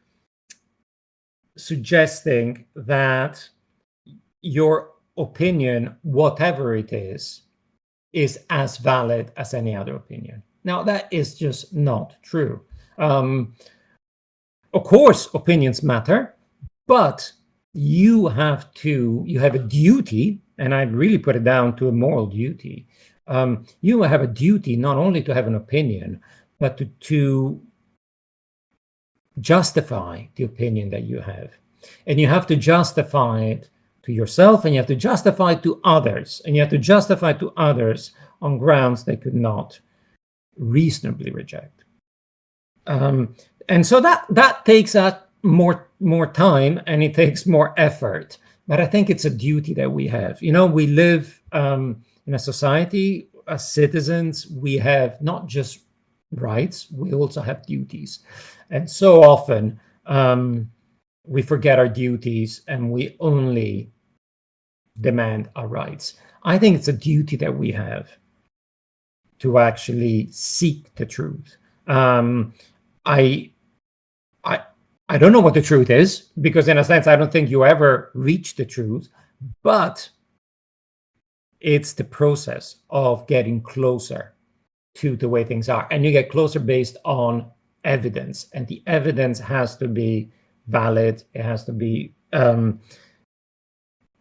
suggesting that your opinion, whatever it is as valid as any other opinion. Now, that is just not true. Of course, opinions matter, but you have a duty, and I really put it down to a moral duty. You have a duty not only to have an opinion, but to justify the opinion that you have. And you have to justify it to yourself, and you have to justify it to others, and you have to justify it to others on grounds they could not reasonably reject. And so that takes more time, and it takes more effort. But I think it's a duty that we have. We live in a society as citizens. We have not just rights, we also have duties. And so often we forget our duties and we only demand our rights. I think it's a duty that we have to actually seek the truth. I don't know what the truth is, because in a sense, I don't think you ever reach the truth, but it's the process of getting closer to the way things are. And you get closer based on evidence, and the evidence has to be valid. It has to be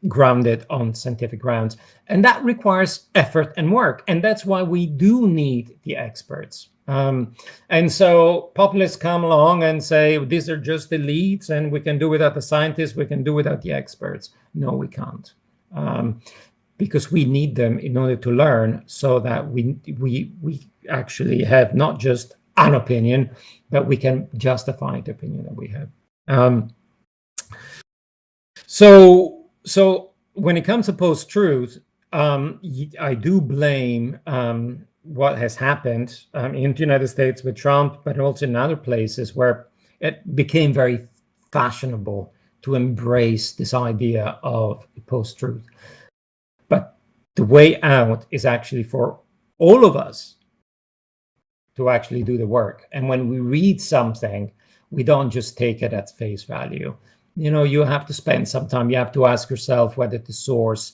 grounded on scientific grounds. And that requires effort and work. And that's why we do need the experts. And so populists come along and say, these are just elites and we can do without the scientists, we can do without the experts. No, we can't. Because we need them in order to learn, so that we actually have not just an opinion, but we can justify the opinion that we have. So when it comes to post-truth, I do blame what has happened in the United States with Trump, but also in other places where it became very fashionable to embrace this idea of post-truth. But the way out is actually for all of us to actually do the work. And when we read something, we don't just take it at face value. You have to spend some time. You have to ask yourself whether the source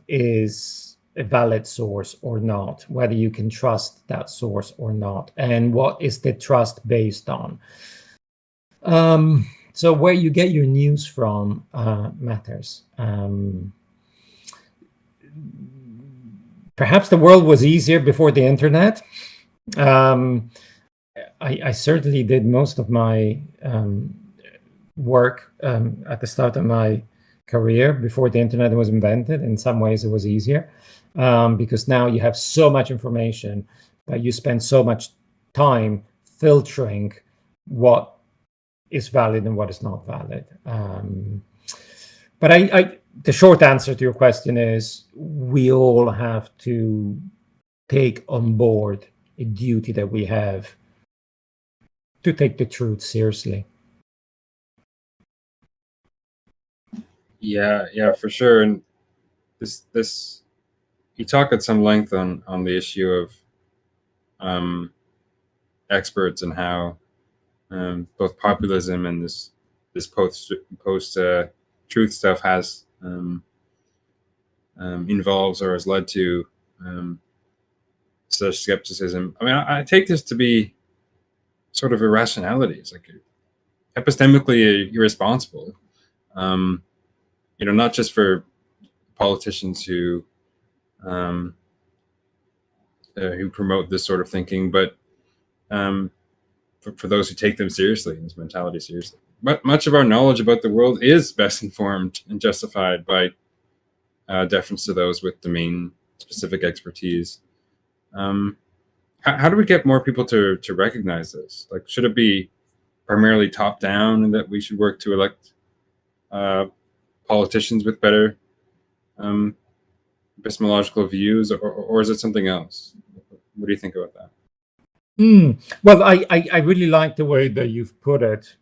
is a valid source or not, whether you can trust that source or not, and what is the trust based on. So where you get your news from matters. Perhaps the world was easier before the internet. I certainly did most of my work at the start of my career before the internet was invented. In some ways it was easier because now you have so much information, but you spend so much time filtering what is valid and what is not valid. But the short answer to your question is we all have to take on board a duty that we have to take the truth seriously. Yeah, for sure. And this you talk at some length on the issue of experts and how both populism and this post truth stuff has involves or has led to such skepticism. I mean, I take this to be sort of irrationality. It's like epistemically irresponsible. Not just for politicians who promote this sort of thinking, but for those who take them seriously, this mentality seriously. But much of our knowledge about the world is best informed and justified by deference to those with domain specific expertise. How do we get more people to recognize this? Like, should it be primarily top down, and that we should work to elect politicians with better epistemological views, or is it something else? What do you think about that? Well, I really like the way that you've put it.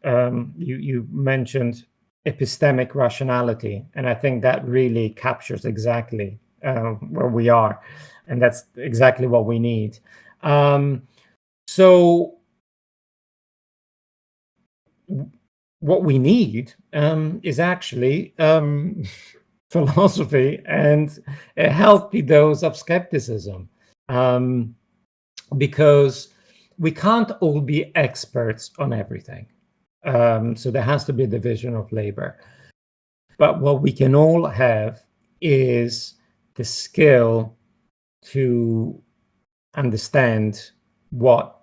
You mentioned epistemic rationality, and I think that really captures exactly where we are, and that's exactly what we need. So what we need is actually philosophy and a healthy dose of skepticism, because we can't all be experts on everything. So there has to be a division of labor. But what we can all have is the skill to understand what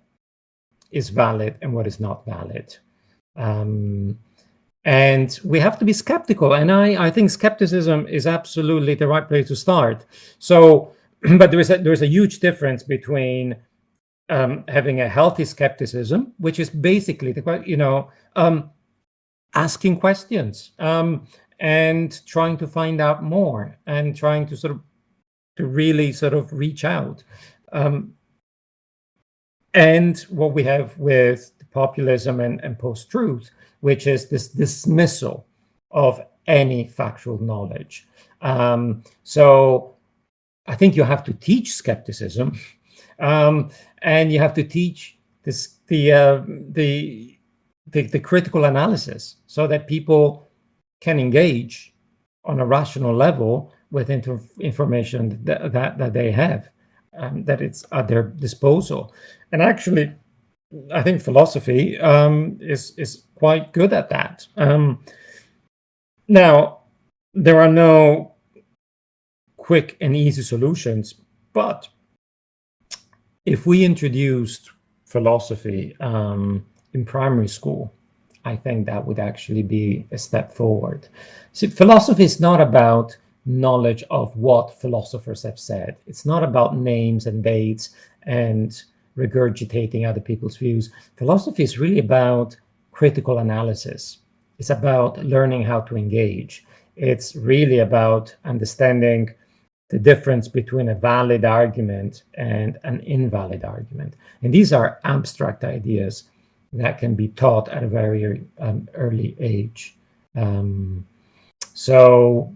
is valid and what is not valid. And we have to be skeptical. And I think skepticism is absolutely the right place to start. So, but there is a huge difference between having a healthy skepticism, which is basically asking questions and trying to find out more and trying to really reach out. And what we have with populism and post-truth, which is this dismissal of any factual knowledge. So I think you have to teach skepticism, and you have to teach the critical analysis so that people can engage on a rational level with information that they have, that it's at their disposal. And actually, I think philosophy is quite good at that. Now, there are no quick and easy solutions, but if we introduced philosophy in primary school, I think that would actually be a step forward. See, philosophy is not about knowledge of what philosophers have said. It's not about names and dates and regurgitating other people's views. Philosophy is really about critical analysis. It's about learning how to engage. It's really about understanding the difference between a valid argument and an invalid argument. And these are abstract ideas that can be taught at a very early age. So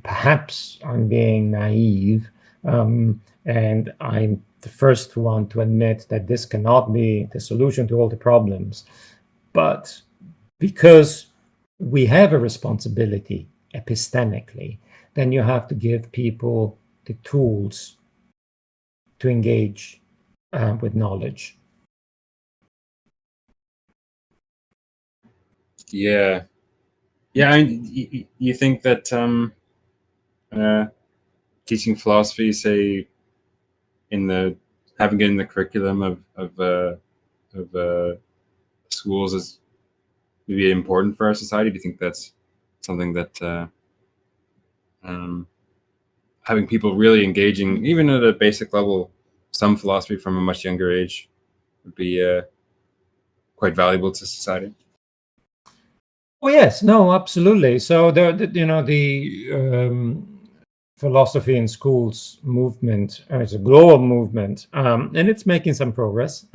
perhaps I'm being naive, and I'm the first one to admit that this cannot be the solution to all the problems. But because we have a responsibility epistemically, then you have to give people the tools to engage with knowledge. Yeah, yeah. You think that teaching philosophy, say, having it in the curriculum of schools, is maybe important for our society? Do you think that's something that having people really engaging, even at a basic level, some philosophy from a much younger age would be quite valuable to society? Oh yes, no, absolutely. So the philosophy in schools movement is a global movement, and it's making some progress.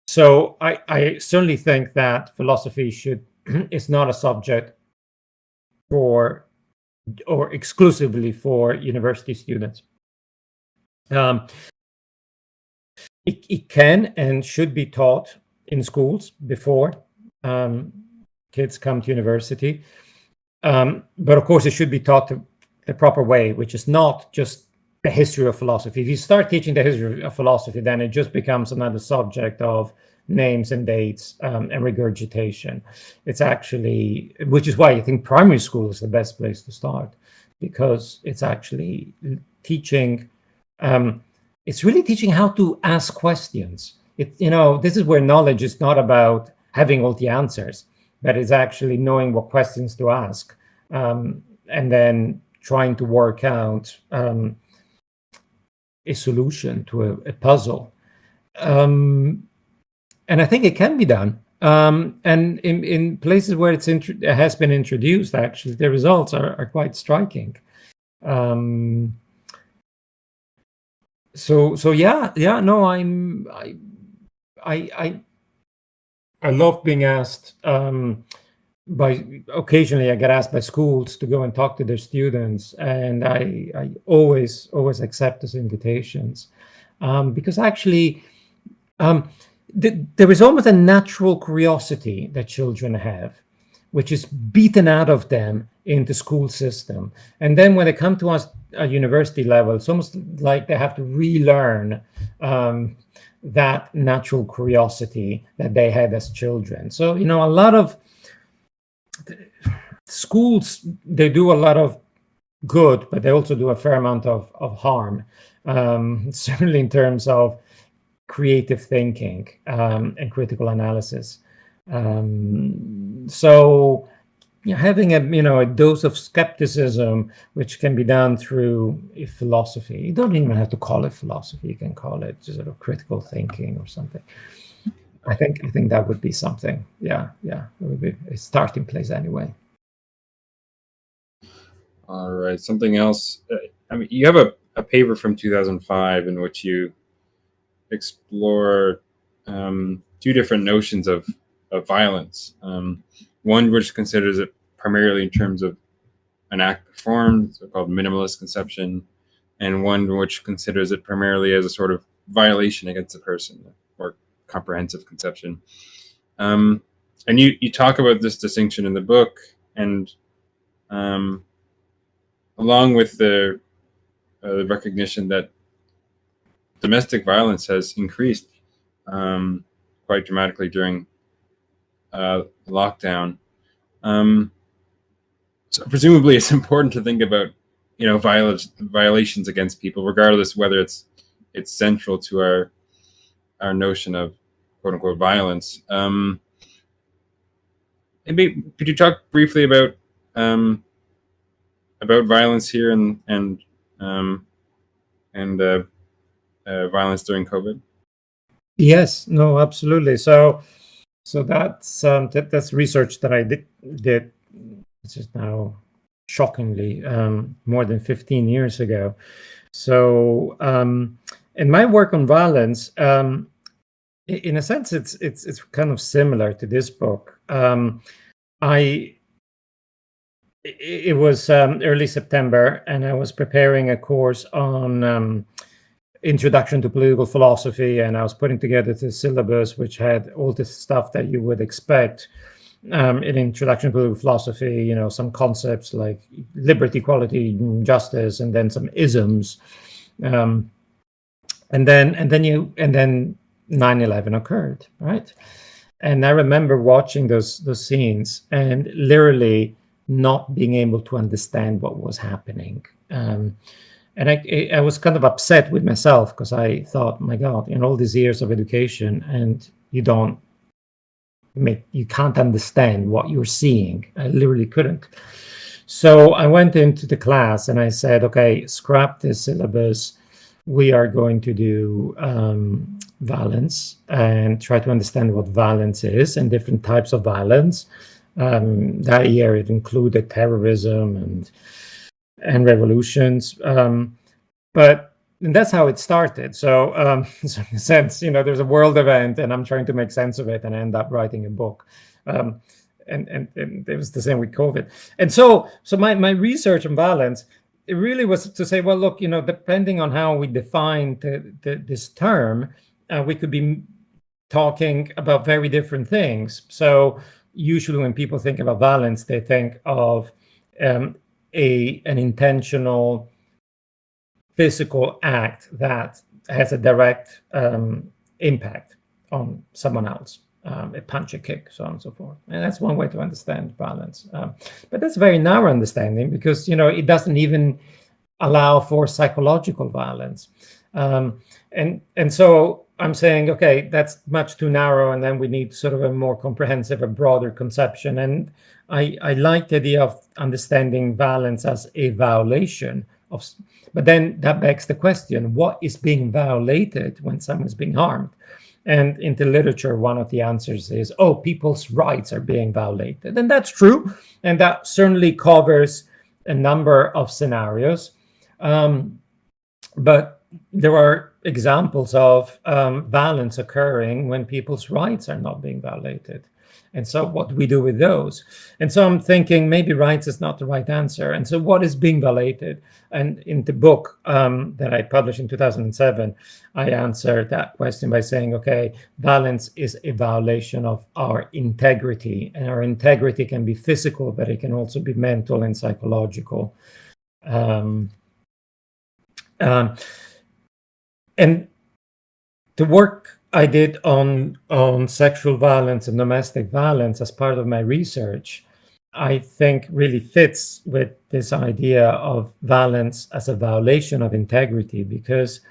So I certainly think that philosophy is not a subject for or exclusively for university students. It can and should be taught in schools before kids come to university. But of course, it should be taught the proper way, which is not just the history of philosophy. If you start teaching the history of philosophy, then it just becomes another subject of names and dates and regurgitation. It's actually, which is why I think primary school is the best place to start, because it's actually teaching. It's really teaching how to ask questions. This is where knowledge is not about having all the answers, but it's actually knowing what questions to ask, and then trying to work out a solution to a puzzle. And I think it can be done. And in places where it has been introduced, actually, the results are quite striking. So yeah, no, I love being asked occasionally I get asked by schools to go and talk to their students, and I always accept those invitations, because actually there is almost a natural curiosity that children have, which is beaten out of them in the school system. And then when they come to us at university level, it's almost like they have to relearn that natural curiosity that they had as children. So, a lot of schools, they do a lot of good, but they also do a fair amount of harm, certainly in terms of creative thinking and critical analysis. So having a dose of skepticism, which can be done through a philosophy. You don't even have to call it philosophy. You can call it just sort of critical thinking or something. I think that would be something. Yeah, it would be a starting place anyway. All right, something else. You have a paper from 2005 in which you explore two different notions of violence. One which considers it primarily in terms of an act performed, so-called minimalist conception, and one which considers it primarily as a sort of violation against a person, or comprehensive conception. And you talk about this distinction in the book, and along with the recognition that domestic violence has increased quite dramatically during lockdown. So presumably, it's important to think about, violations against people, regardless whether it's central to our notion of quote unquote violence. Maybe could you talk briefly about violence here and violence during COVID? Yes, no, absolutely. So that's research that I did, which is now shockingly more than 15 years ago. So in my work on violence, in a sense, it's kind of similar to this book. It was early September, and I was preparing a course on introduction to political philosophy, and I was putting together the syllabus, which had all the stuff that you would expect in introduction to political philosophy. Some concepts like liberty, equality, justice, and then some isms, and then 9/11 occurred, right? And I remember watching those scenes and literally not being able to understand what was happening. And I was kind of upset with myself, because I thought, my God, in all these years of education, and you can't understand what you're seeing. I literally couldn't. So I went into the class and I said, okay, scrap this syllabus. We are going to do violence and try to understand what violence is and different types of violence. That year it included terrorism and revolutions, but that's how it started. So, in a sense, there's a world event, and I'm trying to make sense of it, and I end up writing a book. And it was the same with COVID. And so my research on violence, it really was to say, well, look, depending on how we define this term, we could be talking about very different things. So usually when people think about violence, they think of an intentional physical act that has a direct impact on someone else, a punch, a kick, so on and so forth. And that's one way to understand violence. But that's a very narrow understanding, because it doesn't even allow for psychological violence. And so I'm saying, okay, that's much too narrow, and then we need sort of a more comprehensive, a broader conception. And I like the idea of understanding violence as a violation of, but then that begs the question, what is being violated when someone's being harmed? And in the literature, one of the answers is, people's rights are being violated. And that's true. And that certainly covers a number of scenarios. But there are examples of violence occurring when people's rights are not being violated. And so what do we do with those? And so I'm thinking maybe rights is not the right answer. And so what is being violated? And in the book that I published in 2007, I answered that question by saying, okay, violence is a violation of our integrity. And our integrity can be physical, but it can also be mental and psychological. And the work I did on sexual violence and domestic violence as part of my research, I think really fits with this idea of violence as a violation of integrity. Because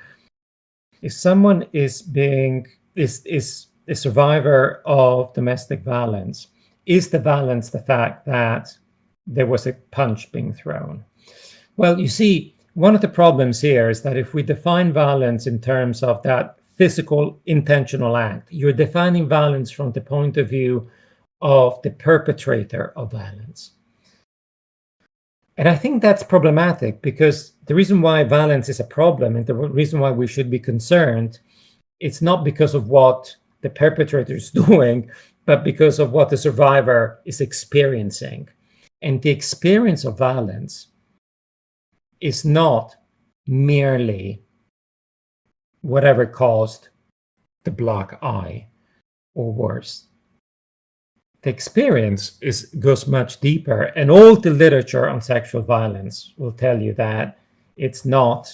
if someone is a survivor of domestic violence, is the violence the fact that there was a punch being thrown? Well, you see, one of the problems here is that if we define violence in terms of that physical intentional act, you're defining violence from the point of view of the perpetrator of violence. And I think that's problematic, because the reason why violence is a problem and the reason why we should be concerned it's not because of what the perpetrator is doing, but because of what the survivor is experiencing. And the experience of violence is not merely whatever caused the black eye or worse. The experience goes much deeper, and all the literature on sexual violence will tell you that it's not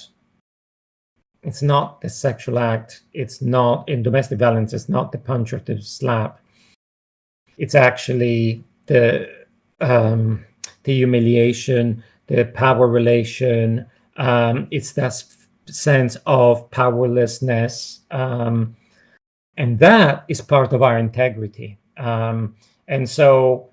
the sexual act, it's not in domestic violence, it's not the punch or the slap, it's actually the humiliation, the power relation, it's that sense of powerlessness, and that is part of our integrity. And so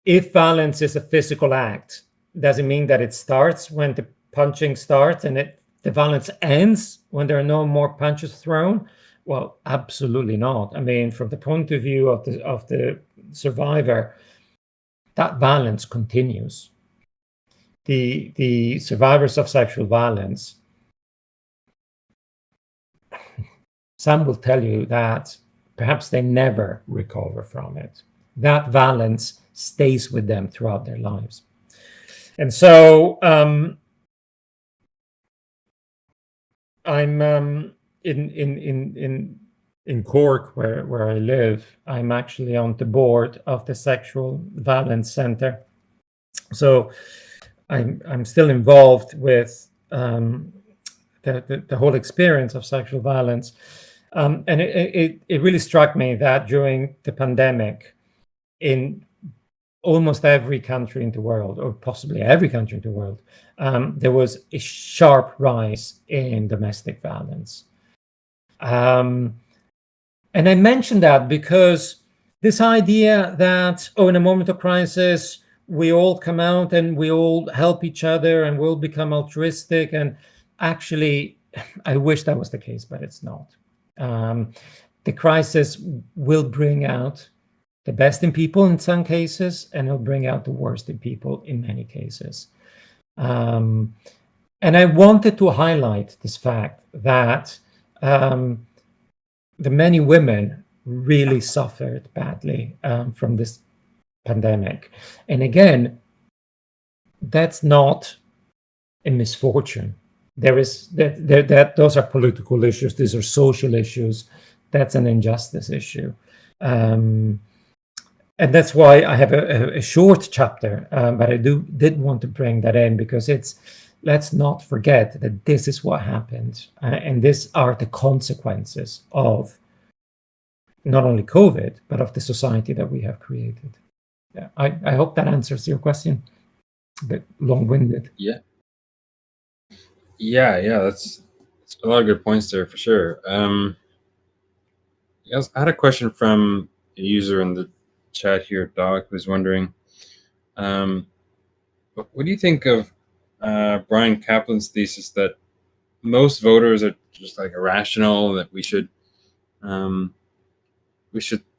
if violence is a physical act, does it mean that it starts when the punching starts and the violence ends when there are no more punches thrown? Well, absolutely not. I mean, from the point of view of the survivor, that violence continues. The survivors of sexual violence, some will tell you that perhaps they never recover from it. That violence stays with them throughout their lives. And so I'm in Cork, where I live. I'm actually on the board of the Sexual Violence Center. So I'm still involved with the whole experience of sexual violence. And it really struck me that during the pandemic, in almost every country in the world, or possibly every country in the world, there was a sharp rise in domestic violence. And I mention that because this idea that, in a moment of crisis, we all come out and we all help each other and we'll become altruistic. And actually, I wish that was the case, but it's not. The crisis will bring out the best in people in some cases, and it'll bring out the worst in people in many cases. And I wanted to highlight this fact that the many women really suffered badly from this pandemic. And again, that's not a misfortune. There is that those are political issues. These are social issues. That's an injustice issue. And that's why I have a short chapter, but I did want to bring that in because let's not forget that this is what happened, and these are the consequences of not only COVID, but of the society that we have created. Yeah, I hope that answers your question. A bit long-winded. Yeah, that's a lot of good points there for sure. Yes, I had a question from a user in the chat here, Doc, who's wondering, what do you think of Brian Kaplan's thesis that most voters are just like irrational, that we should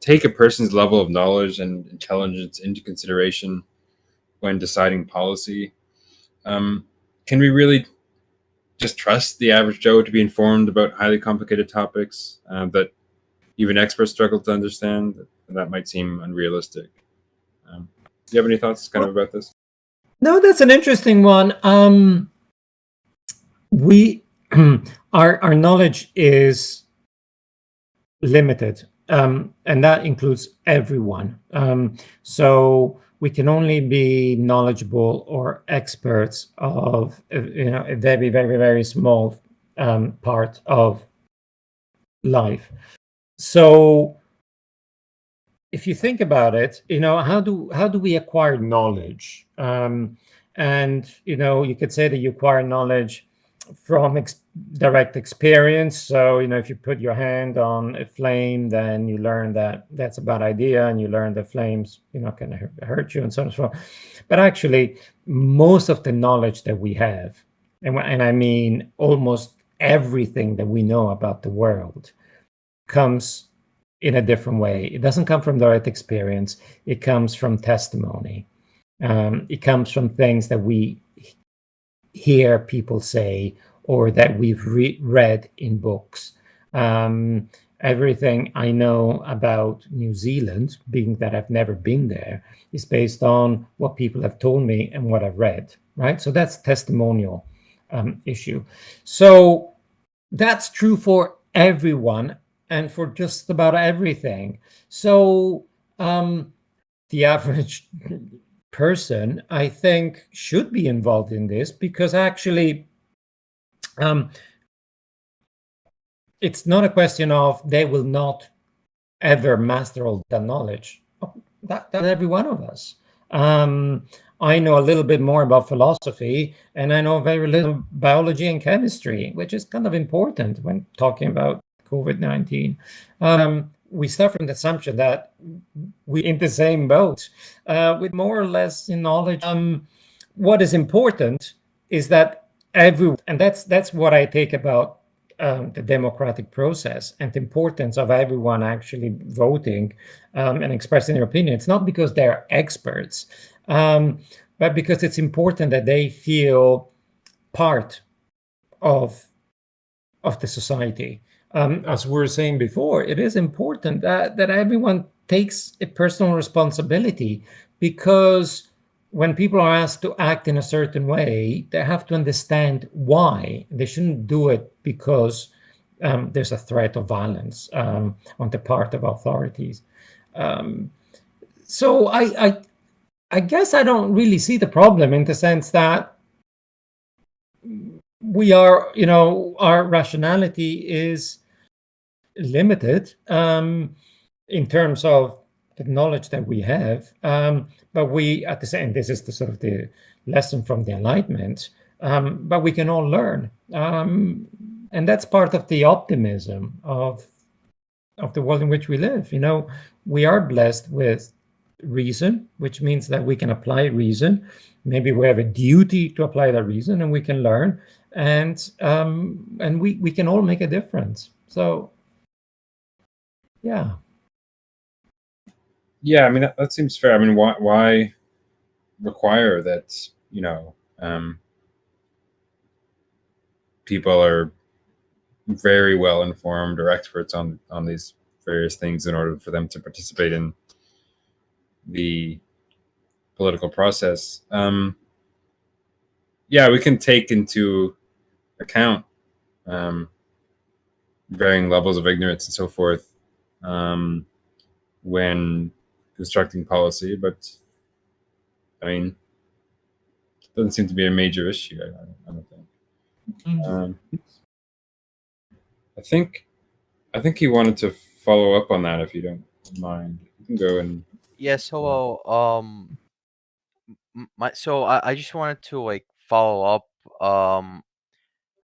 take a person's level of knowledge and intelligence into consideration when deciding policy? Can we really just trust the average Joe to be informed about highly complicated topics that even experts struggle to understand? That might seem unrealistic. Do you have any thoughts kind of about this? No, that's an interesting one. We our knowledge is limited, and that includes everyone. So we can only be knowledgeable or experts of a very, very, very small part of life. So if you think about it, how do we acquire knowledge? And you could say that you acquire knowledge from direct experience. So if you put your hand on a flame, then you learn that that's a bad idea, and you learn that flames can hurt you, and so on and so forth. But actually, most of the knowledge that we have, and I mean almost everything that we know about the world, comes in a different way. It doesn't come from direct experience. It comes from testimony. It comes from things that we hear people say, or that we've read in books. Everything I know about New Zealand, being that I've never been there, is based on what people have told me and what I've read, right? So that's testimonial issue. So that's true for everyone and for just about everything. So the average person, I think, should be involved in this because actually, it's not a question of they will not ever master all that knowledge. That's every one of us. I know a little bit more about philosophy, and I know very little biology and chemistry, which is kind of important when talking about COVID-19. We start from the assumption that we're in the same boat with more or less knowledge. What is important is that everyone, and that's what I take about the democratic process and the importance of everyone actually voting and expressing their opinion. It's not because they're experts, but because it's important that they feel part of the society. As we were saying before, it is important that everyone takes a personal responsibility because when people are asked to act in a certain way, they have to understand why. They shouldn't do it because there's a threat of violence on the part of authorities. So I guess I don't really see the problem in the sense that we are, our rationality is limited in terms of the knowledge that we have. But we, at the same, this is the sort of the lesson from the Enlightenment. But we can all learn, and that's part of the optimism of the world in which we live. We are blessed with reason, which means that we can apply reason. Maybe we have a duty to apply that reason, and we can learn, and we can all make a difference. So, yeah. Yeah, I mean that seems fair. I mean, why require that? People are very well informed or experts on these various things in order for them to participate in the political process. Yeah, we can take into account varying levels of ignorance and so forth when constructing policy, but I mean, it doesn't seem to be a major issue. I don't think. I think he wanted to follow up on that. If you don't mind, you can go and. Yes, hello. So I just wanted to like follow up.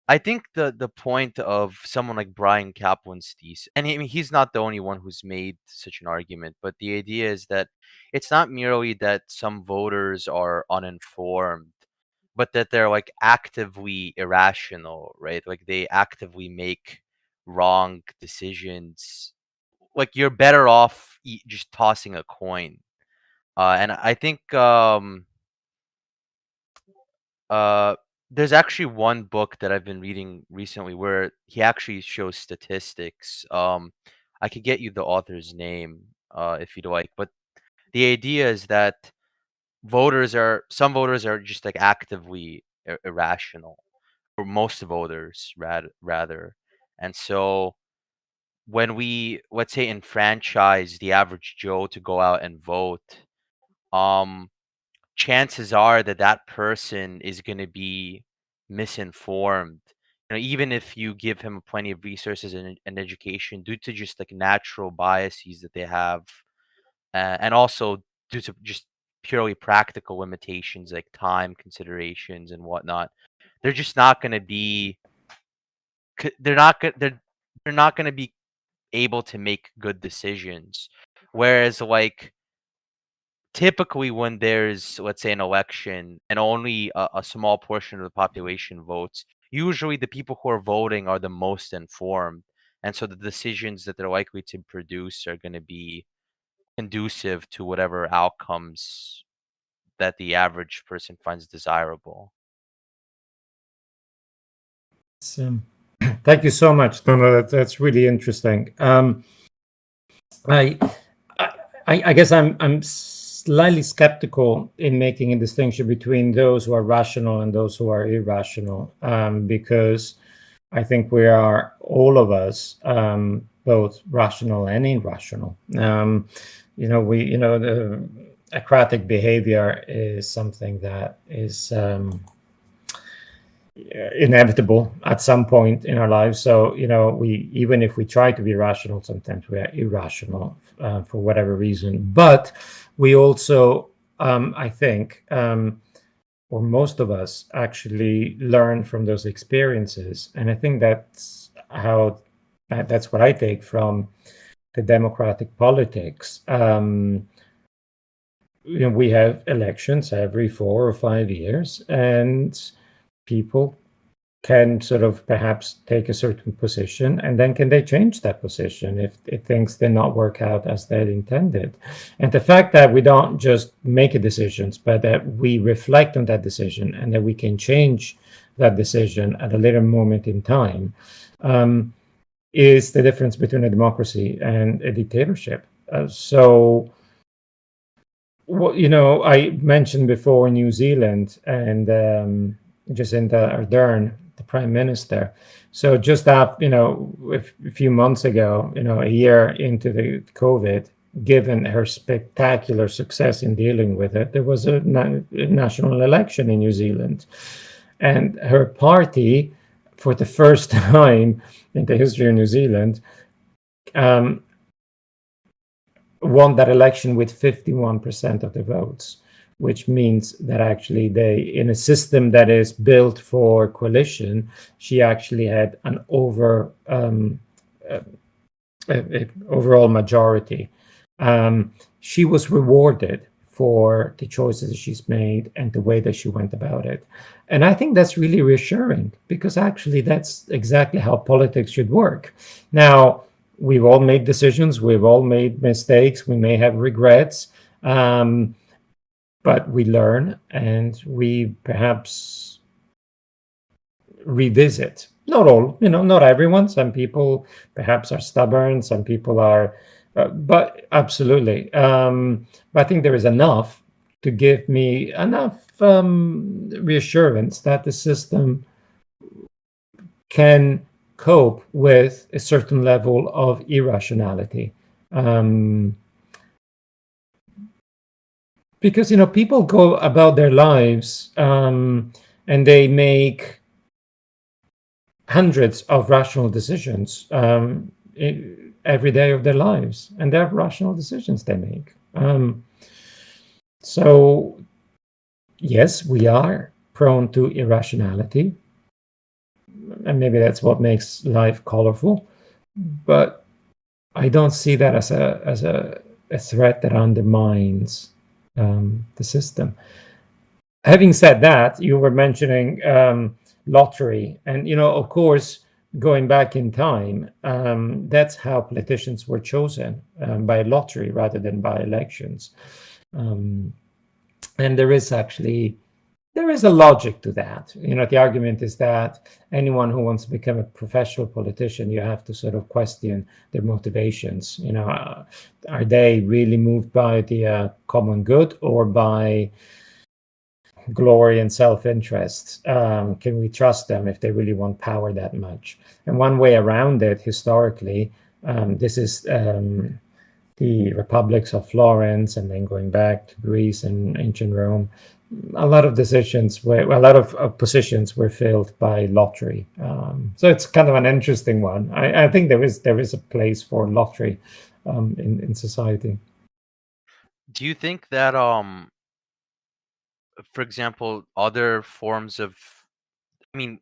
I think the point of someone like Brian Kaplan's thesis, and I mean he's not the only one who's made such an argument, but the idea is that it's not merely that some voters are uninformed, but that they're like actively irrational, right? Like they actively make wrong decisions. Like you're better off just tossing a coin. And I think uh, there's actually one book that I've been reading recently where he actually shows statistics. I could get you the author's name if you'd like, but the idea is that some voters are just like actively irrational, or most voters rather. And so when we, let's say, enfranchise the average Joe to go out and vote, um chances are that that person is going to be misinformed. Even if you give him plenty of resources and education, due to just like natural biases that they have, and also due to just purely practical limitations like time considerations and whatnot, they're just not going to be. They're not going to be able to make good decisions. Whereas like typically when there's, let's say, an election and only a small portion of the population votes, usually the people who are voting are the most informed, and so the decisions that they're likely to produce are going to be conducive to whatever outcomes that the average person finds desirable. So, Thank you so much. No, that's really interesting. I, I guess I'm slightly skeptical in making a distinction between those who are rational and those who are irrational, because I think we are, all of us, both rational and irrational. The acratic behavior is something that is inevitable at some point in our lives. So, we, even if we try to be rational, sometimes we are irrational for whatever reason. But we also, I think, or most of us actually learn from those experiences. And I think that's what I take from the democratic politics. We have elections every 4 or 5 years, and people can sort of perhaps take a certain position, and then can they change that position if things did not work out as they had intended. And the fact that we don't just make a decisions, but that we reflect on that decision and that we can change that decision at a later moment in time, is the difference between a democracy and a dictatorship. I mentioned before New Zealand and Jacinda Ardern, the prime minister. So just after, a few months ago, a year into the COVID, given her spectacular success in dealing with it, there was a national election in New Zealand. And her party, for the first time in the history of New Zealand, won that election with 51% of the votes, which means that actually they, in a system that is built for coalition, she actually had an overall majority. She was rewarded for the choices she's made and the way that she went about it. And I think that's really reassuring, because actually that's exactly how politics should work. Now, we've all made decisions, we've all made mistakes, we may have regrets, but we learn and we perhaps revisit. Not all, not everyone. Some people perhaps are stubborn, some people are, but absolutely. But I think there is enough to give me enough reassurance that the system can cope with a certain level of irrationality. Because, people go about their lives and they make hundreds of rational decisions every day of their lives, and they're rational decisions they make. So, yes, we are prone to irrationality, and maybe that's what makes life colorful. But I don't see that as a threat that undermines the system. Having said that, you were mentioning lottery, and of course, going back in time, that's how politicians were chosen, by lottery rather than by elections. And there is a logic to that. The argument is that anyone who wants to become a professional politician, you have to sort of question their motivations. Are they really moved by the common good or by glory and self-interest? Can we trust them if they really want power that much? And one way around it, historically, this is the republics of Florence, and then going back to Greece and ancient Rome. A lot of positions were filled by lottery. So it's kind of an interesting one. I think there is a place for lottery in society. Do you think that for example, other forms of, I mean,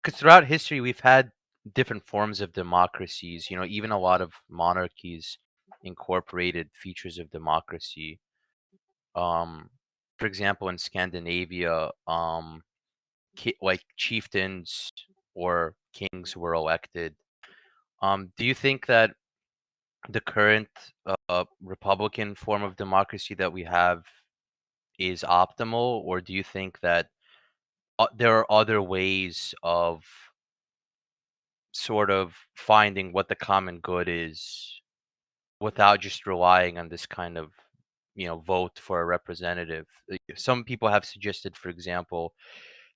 because throughout history we've had different forms of democracies, even a lot of monarchies incorporated features of democracy. For example, in Scandinavia, like chieftains or kings were elected. Do you think that the current republican form of democracy that we have is optimal, or do you think that there are other ways of sort of finding what the common good is without just relying on this kind of, vote for a representative. Some people have suggested, for example,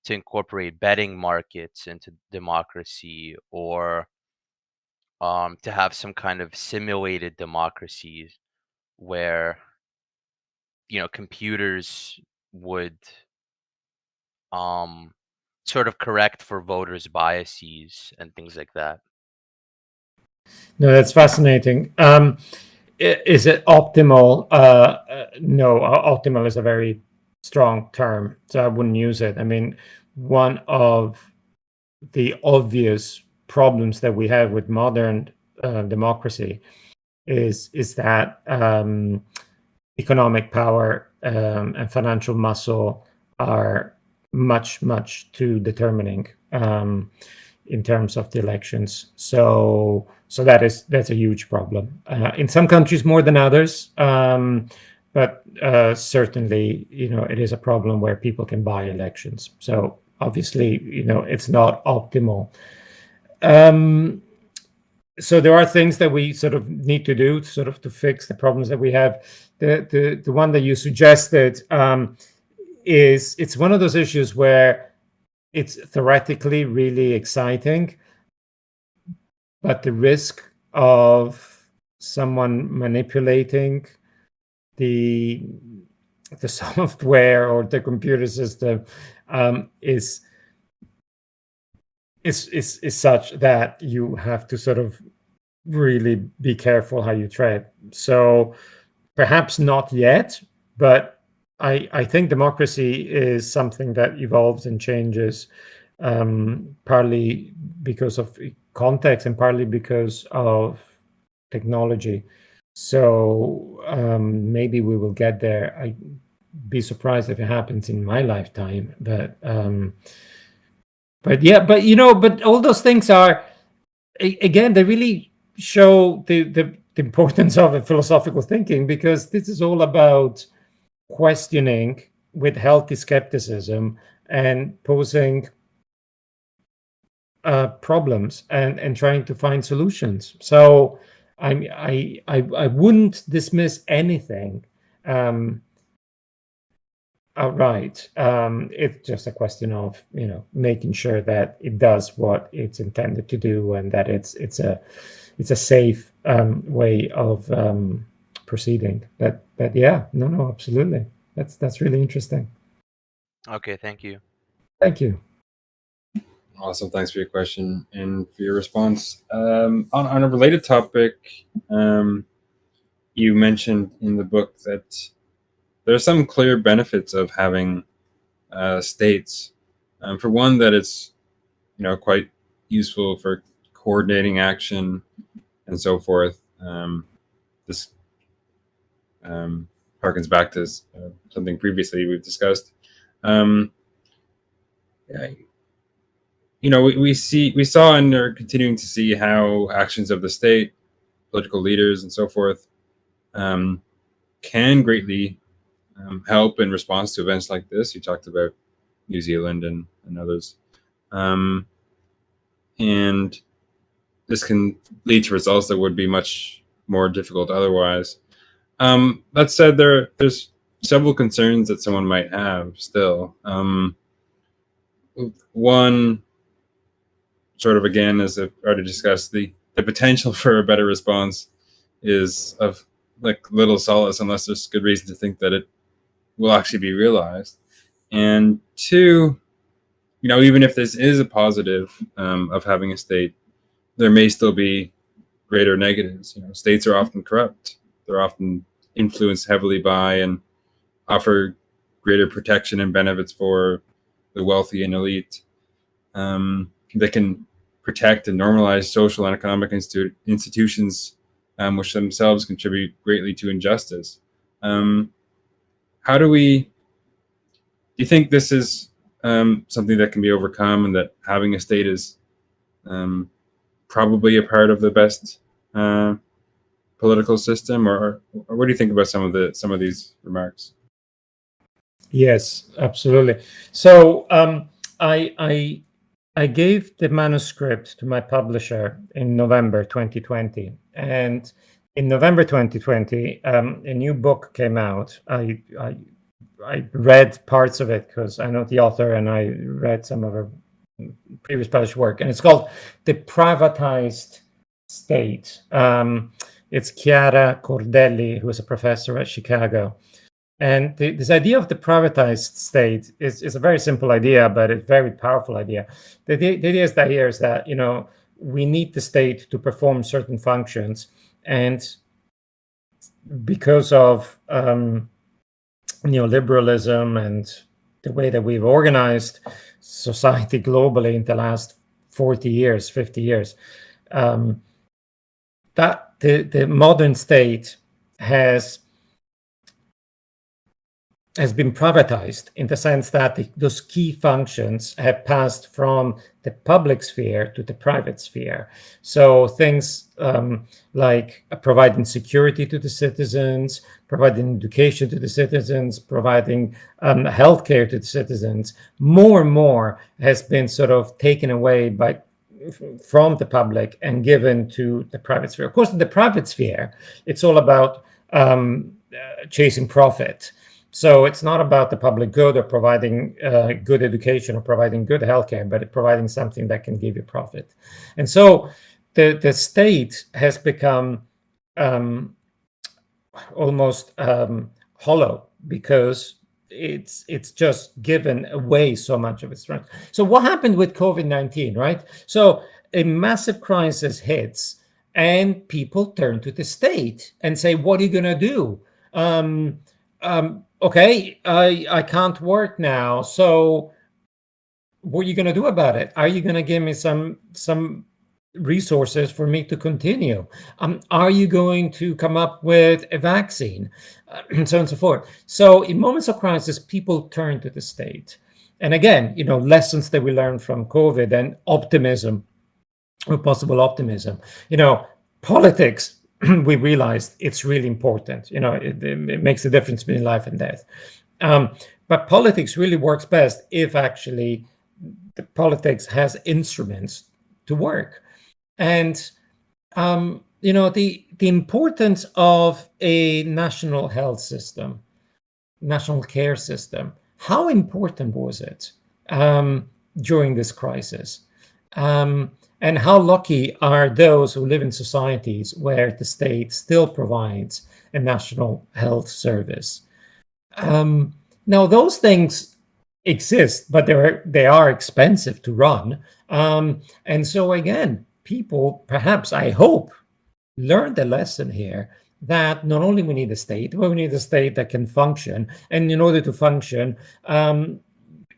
to incorporate betting markets into democracy, or to have some kind of simulated democracies where, computers would um, sort of correct for voters' biases and things like that. No, that's fascinating. Is it optimal? No, optimal is a very strong term, so I wouldn't use it. I mean, one of the obvious problems that we have with modern democracy is that economic power and financial muscle are much too determining in terms of the elections. So that's a huge problem in some countries more than others. But certainly, it is a problem where people can buy elections. So obviously, it's not optimal. So there are things that we sort of need to do sort of to fix the problems that we have. The one that you suggested is it's one of those issues where it's theoretically really exciting, but the risk of someone manipulating the software or the computer system is such that you have to sort of really be careful how you tread. So perhaps not yet, but I think democracy is something that evolves and changes, partly because of context and partly because of technology. So maybe we will get there. I'd be surprised if it happens in my lifetime, but all those things are, again, they really show the importance of a philosophical thinking, because this is all about questioning with healthy skepticism and posing problems and trying to find solutions. So I wouldn't dismiss anything outright. It's just a question of making sure that it does what it's intended to do, and that it's a safe way of proceeding. But yeah, no, absolutely. That's really interesting. Okay, thank you. Thank you. Awesome. Thanks for your question and for your response. On a related topic, you mentioned in the book that there are some clear benefits of having states. For one, that it's quite useful for coordinating action and so forth. This harkens back to something previously we've discussed. We saw and are continuing to see how actions of the state, political leaders, and so forth can greatly help in response to events like this. You talked about New Zealand and others. And this can lead to results that would be much more difficult otherwise. That said, there's several concerns that someone might have still. One, sort of again, as I've already discussed, the potential for a better response is of little solace unless there's good reason to think that it will actually be realized. And two, even if this is a positive of having a state, there may still be greater negatives. States are often corrupt. They're often influenced heavily by and offer greater protection and benefits for the wealthy and elite. They can protect and normalize social and economic institutions, which themselves contribute greatly to injustice. How do you think this is something that can be overcome, and that having a state is probably a part of the best political system, or what do you think about some of these remarks? Yes, absolutely. So I I gave the manuscript to my publisher in November 2020, and in November 2020, a new book came out. I read parts of it because I know the author, and I read some of her previous published work, and it's called The Privatized State. It's Chiara Cordelli, who is a professor at Chicago. And this idea of the privatized state is a very simple idea, but it's a very powerful idea. The idea is that, you know, we need the state to perform certain functions, and because of neoliberalism and the way that we've organized society globally in the last 40 years, 50 years, that the modern state has been privatized, in the sense that those key functions have passed from the public sphere to the private sphere. So things like providing security to the citizens, providing education to the citizens, providing healthcare to the citizens, more and more has been sort of taken away from the public and given to the private sphere. Of course, in the private sphere, it's all about chasing profit. So it's not about the public good or providing good education or providing good healthcare, but providing something that can give you profit. And so the state has become almost hollow, because it's just given away so much of its strength. So what happened with COVID-19, right? So a massive crisis hits, and people turn to the state and say, what are you going to do? Okay, I can't work now. So what are you going to do about it? Are you going to give me some resources for me to continue? Are you going to come up with a vaccine? And so on and so forth. So in moments of crisis, people turn to the state. And again, you know, lessons that we learned from COVID and optimism, or possible optimism, you know, politics, we realized it's really important. You know, it makes a difference between life and death. But politics really works best if actually the politics has instruments to work. And, you know, the importance of a national health system, national care system, how important was it during this crisis? And how lucky are those who live in societies where the state still provides a national health service? Now, those things exist, but they are expensive to run. And so again, people, perhaps, I hope, learn the lesson here that not only we need a state, but we need a state that can function. And in order to function,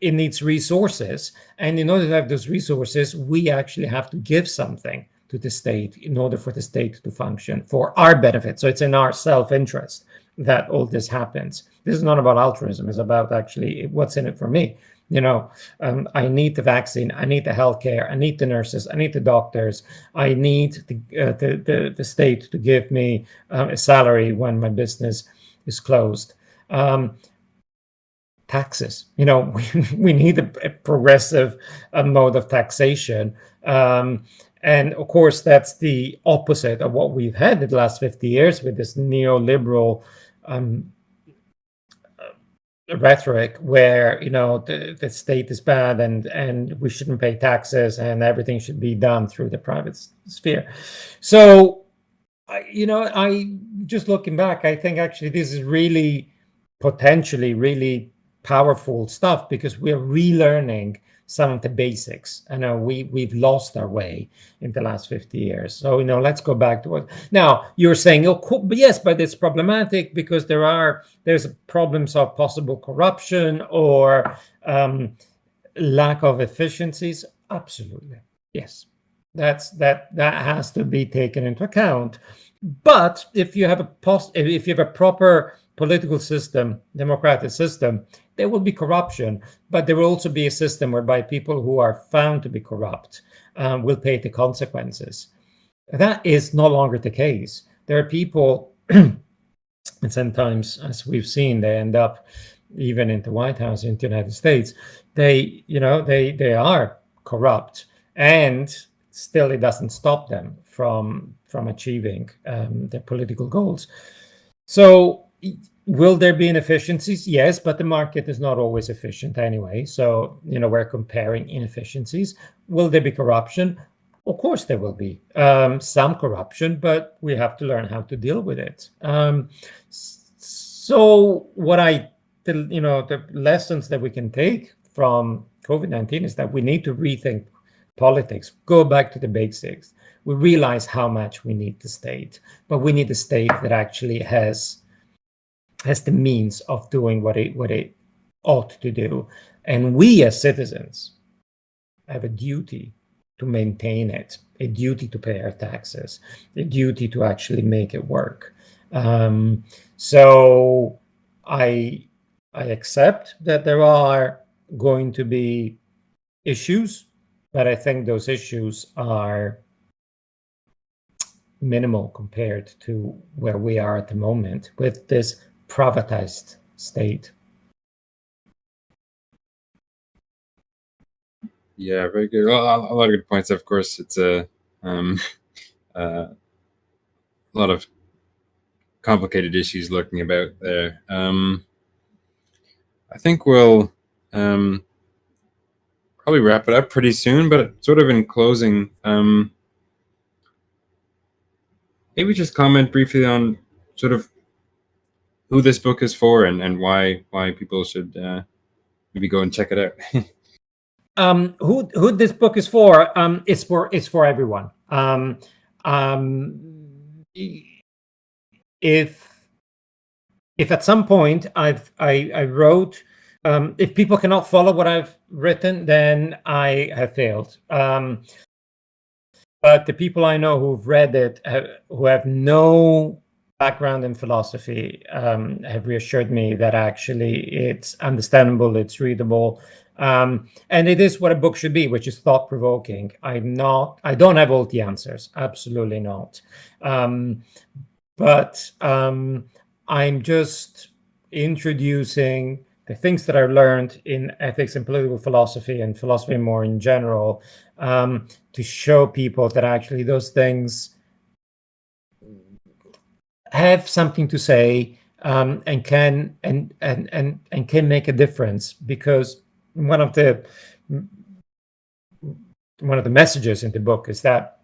it needs resources. And in order to have those resources, we actually have to give something to the state in order for the state to function for our benefit. So it's in our self-interest that all this happens. This is not about altruism. It's about actually what's in it for me. You know, I need the vaccine. I need the healthcare. I need the nurses. I need the doctors. I need the state to give me a salary when my business is closed. Taxes, you know, we need a progressive mode of taxation. And of course, that's the opposite of what we've had in the last 50 years with this neoliberal rhetoric where, you know, the state is bad and we shouldn't pay taxes and everything should be done through the private sphere. So, you know, I just looking back, I think actually this is really potentially really powerful stuff, because we're relearning some of the basics. I know we've lost our way in the last 50 years. So, you know, let's go back to what now you're saying. Oh, cool, but yes, but it's problematic because there's problems of possible corruption or lack of efficiencies. Absolutely, yes, that has to be taken into account. But if you have a proper political system, democratic system, there will be corruption, but there will also be a system whereby people who are found to be corrupt will pay the consequences. That is no longer the case. There are people, and sometimes, as we've seen, they end up even in the White House in the United States. They are corrupt, and still it doesn't stop them from achieving their political goals. So will there be inefficiencies? Yes, but the market is not always efficient anyway. So, we're comparing inefficiencies. Will there be corruption? Of course there will be some corruption, but we have to learn how to deal with it. So the lessons that we can take from COVID-19 is that we need to rethink politics, go back to the basics. We realize how much we need the state, but we need a state that actually has the means of doing what it ought to do. And we as citizens have a duty to maintain it, a duty to pay our taxes, a duty to actually make it work. So I accept that there are going to be issues, but I think those issues are minimal compared to where we are at the moment with this privatized state. Yeah, very good. Well, a lot of good points. Of course, it's a lot of complicated issues looking about there. I think we'll probably wrap it up pretty soon, but sort of in closing, maybe just comment briefly on sort of who this book is for and why people should maybe go and check it out. Who this book is for? It's for everyone. If at some point I wrote, if people cannot follow what I've written, then I have failed. But the people I know who've read it, who have no background in philosophy, have reassured me that actually it's understandable, it's readable, and it is what a book should be, which is thought-provoking. I don't have all the answers, absolutely not. But I'm just introducing the things that I learned in ethics and political philosophy and philosophy more in general, to show people that actually those things have something to say, and can make a difference. Because one of the messages in the book is that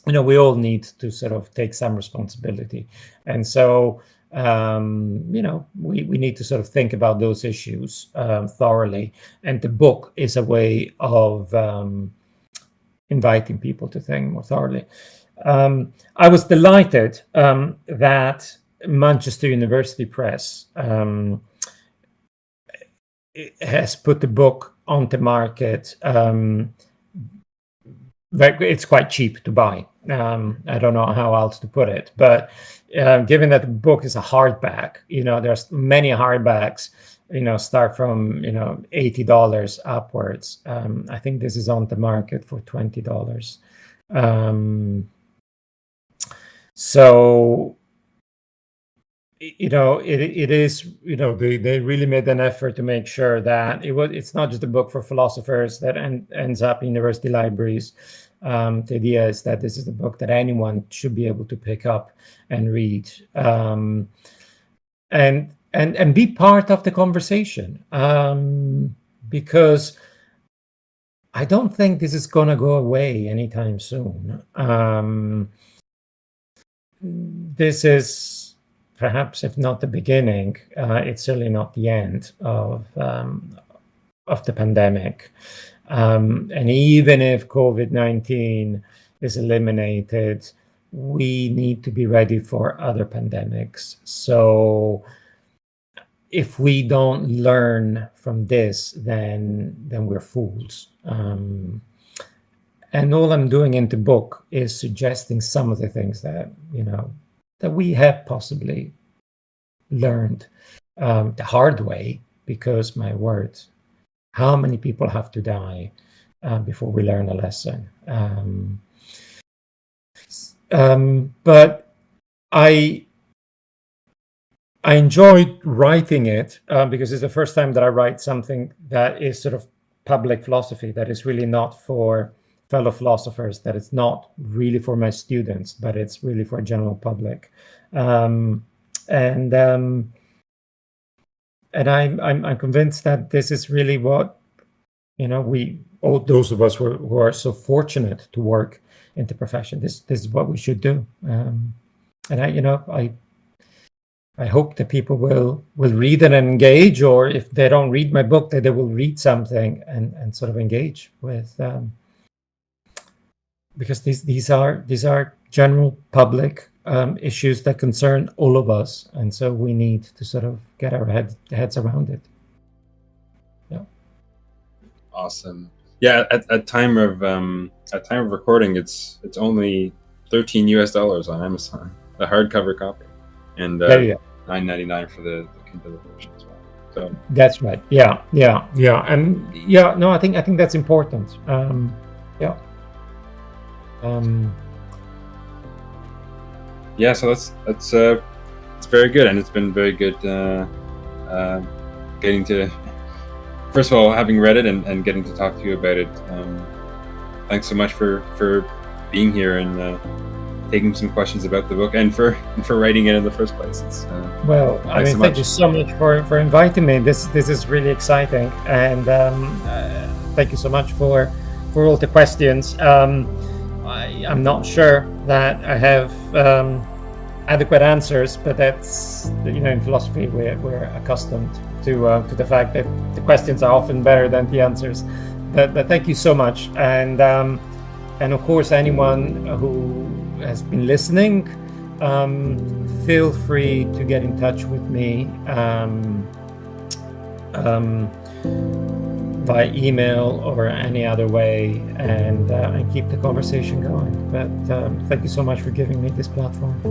we all need to sort of take some responsibility, and so we need to sort of think about those issues thoroughly. And the book is a way of inviting people to think more thoroughly. I was delighted that Manchester University Press has put the book on the market. It's quite cheap to buy. I don't know how else to put it, but given that the book is a hardback, there's many hardbacks, start from $80 upwards. I think this is on the market for $20. So it is, they really made an effort to make sure that it's not just a book for philosophers that ends up in university libraries. The idea is that this is a book that anyone should be able to pick up and read, and be part of the conversation, because I don't think this is going to go away anytime soon. This is perhaps, if not the beginning, it's certainly not the end of the pandemic. And even if COVID-19 is eliminated, we need to be ready for other pandemics. So if we don't learn from this, then we're fools. And all I'm doing in the book is suggesting some of the things that that we have possibly learned the hard way, because my word, how many people have to die before we learn a lesson? But I enjoyed writing it because it's the first time that I write something that is sort of public philosophy, that is really not for fellow philosophers, that it's not really for my students, but it's really for general public. And I'm convinced that this is really what, we, all those of us who are so fortunate to work in the profession, this is what we should do. And I hope that people will read and engage, or if they don't read my book, that they will read something and sort of engage with, because these are general public issues that concern all of us, and so we need to sort of get our heads around it. Yeah. Awesome. Yeah. At time of recording, it's only $13 on Amazon, the hardcover copy. And $9.99 for the Kindle version as well. So that's right. Yeah, and no, I think that's important. Yeah. Yeah. So that's it's very good, and it's been very good getting to, first of all, having read it and getting to talk to you about it. Thanks so much for being here and taking some questions about the book, and for writing it in the first place. It's, well, I mean, thank you so much for inviting me. This is really exciting, and thank you so much for all the questions. I'm not sure that I have adequate answers, but that's, in philosophy we're accustomed to the fact that the questions are often better than the answers. But thank you so much, and of course, anyone who has been listening, feel free to get in touch with me by email or any other way, and keep the conversation going. But thank you so much for giving me this platform.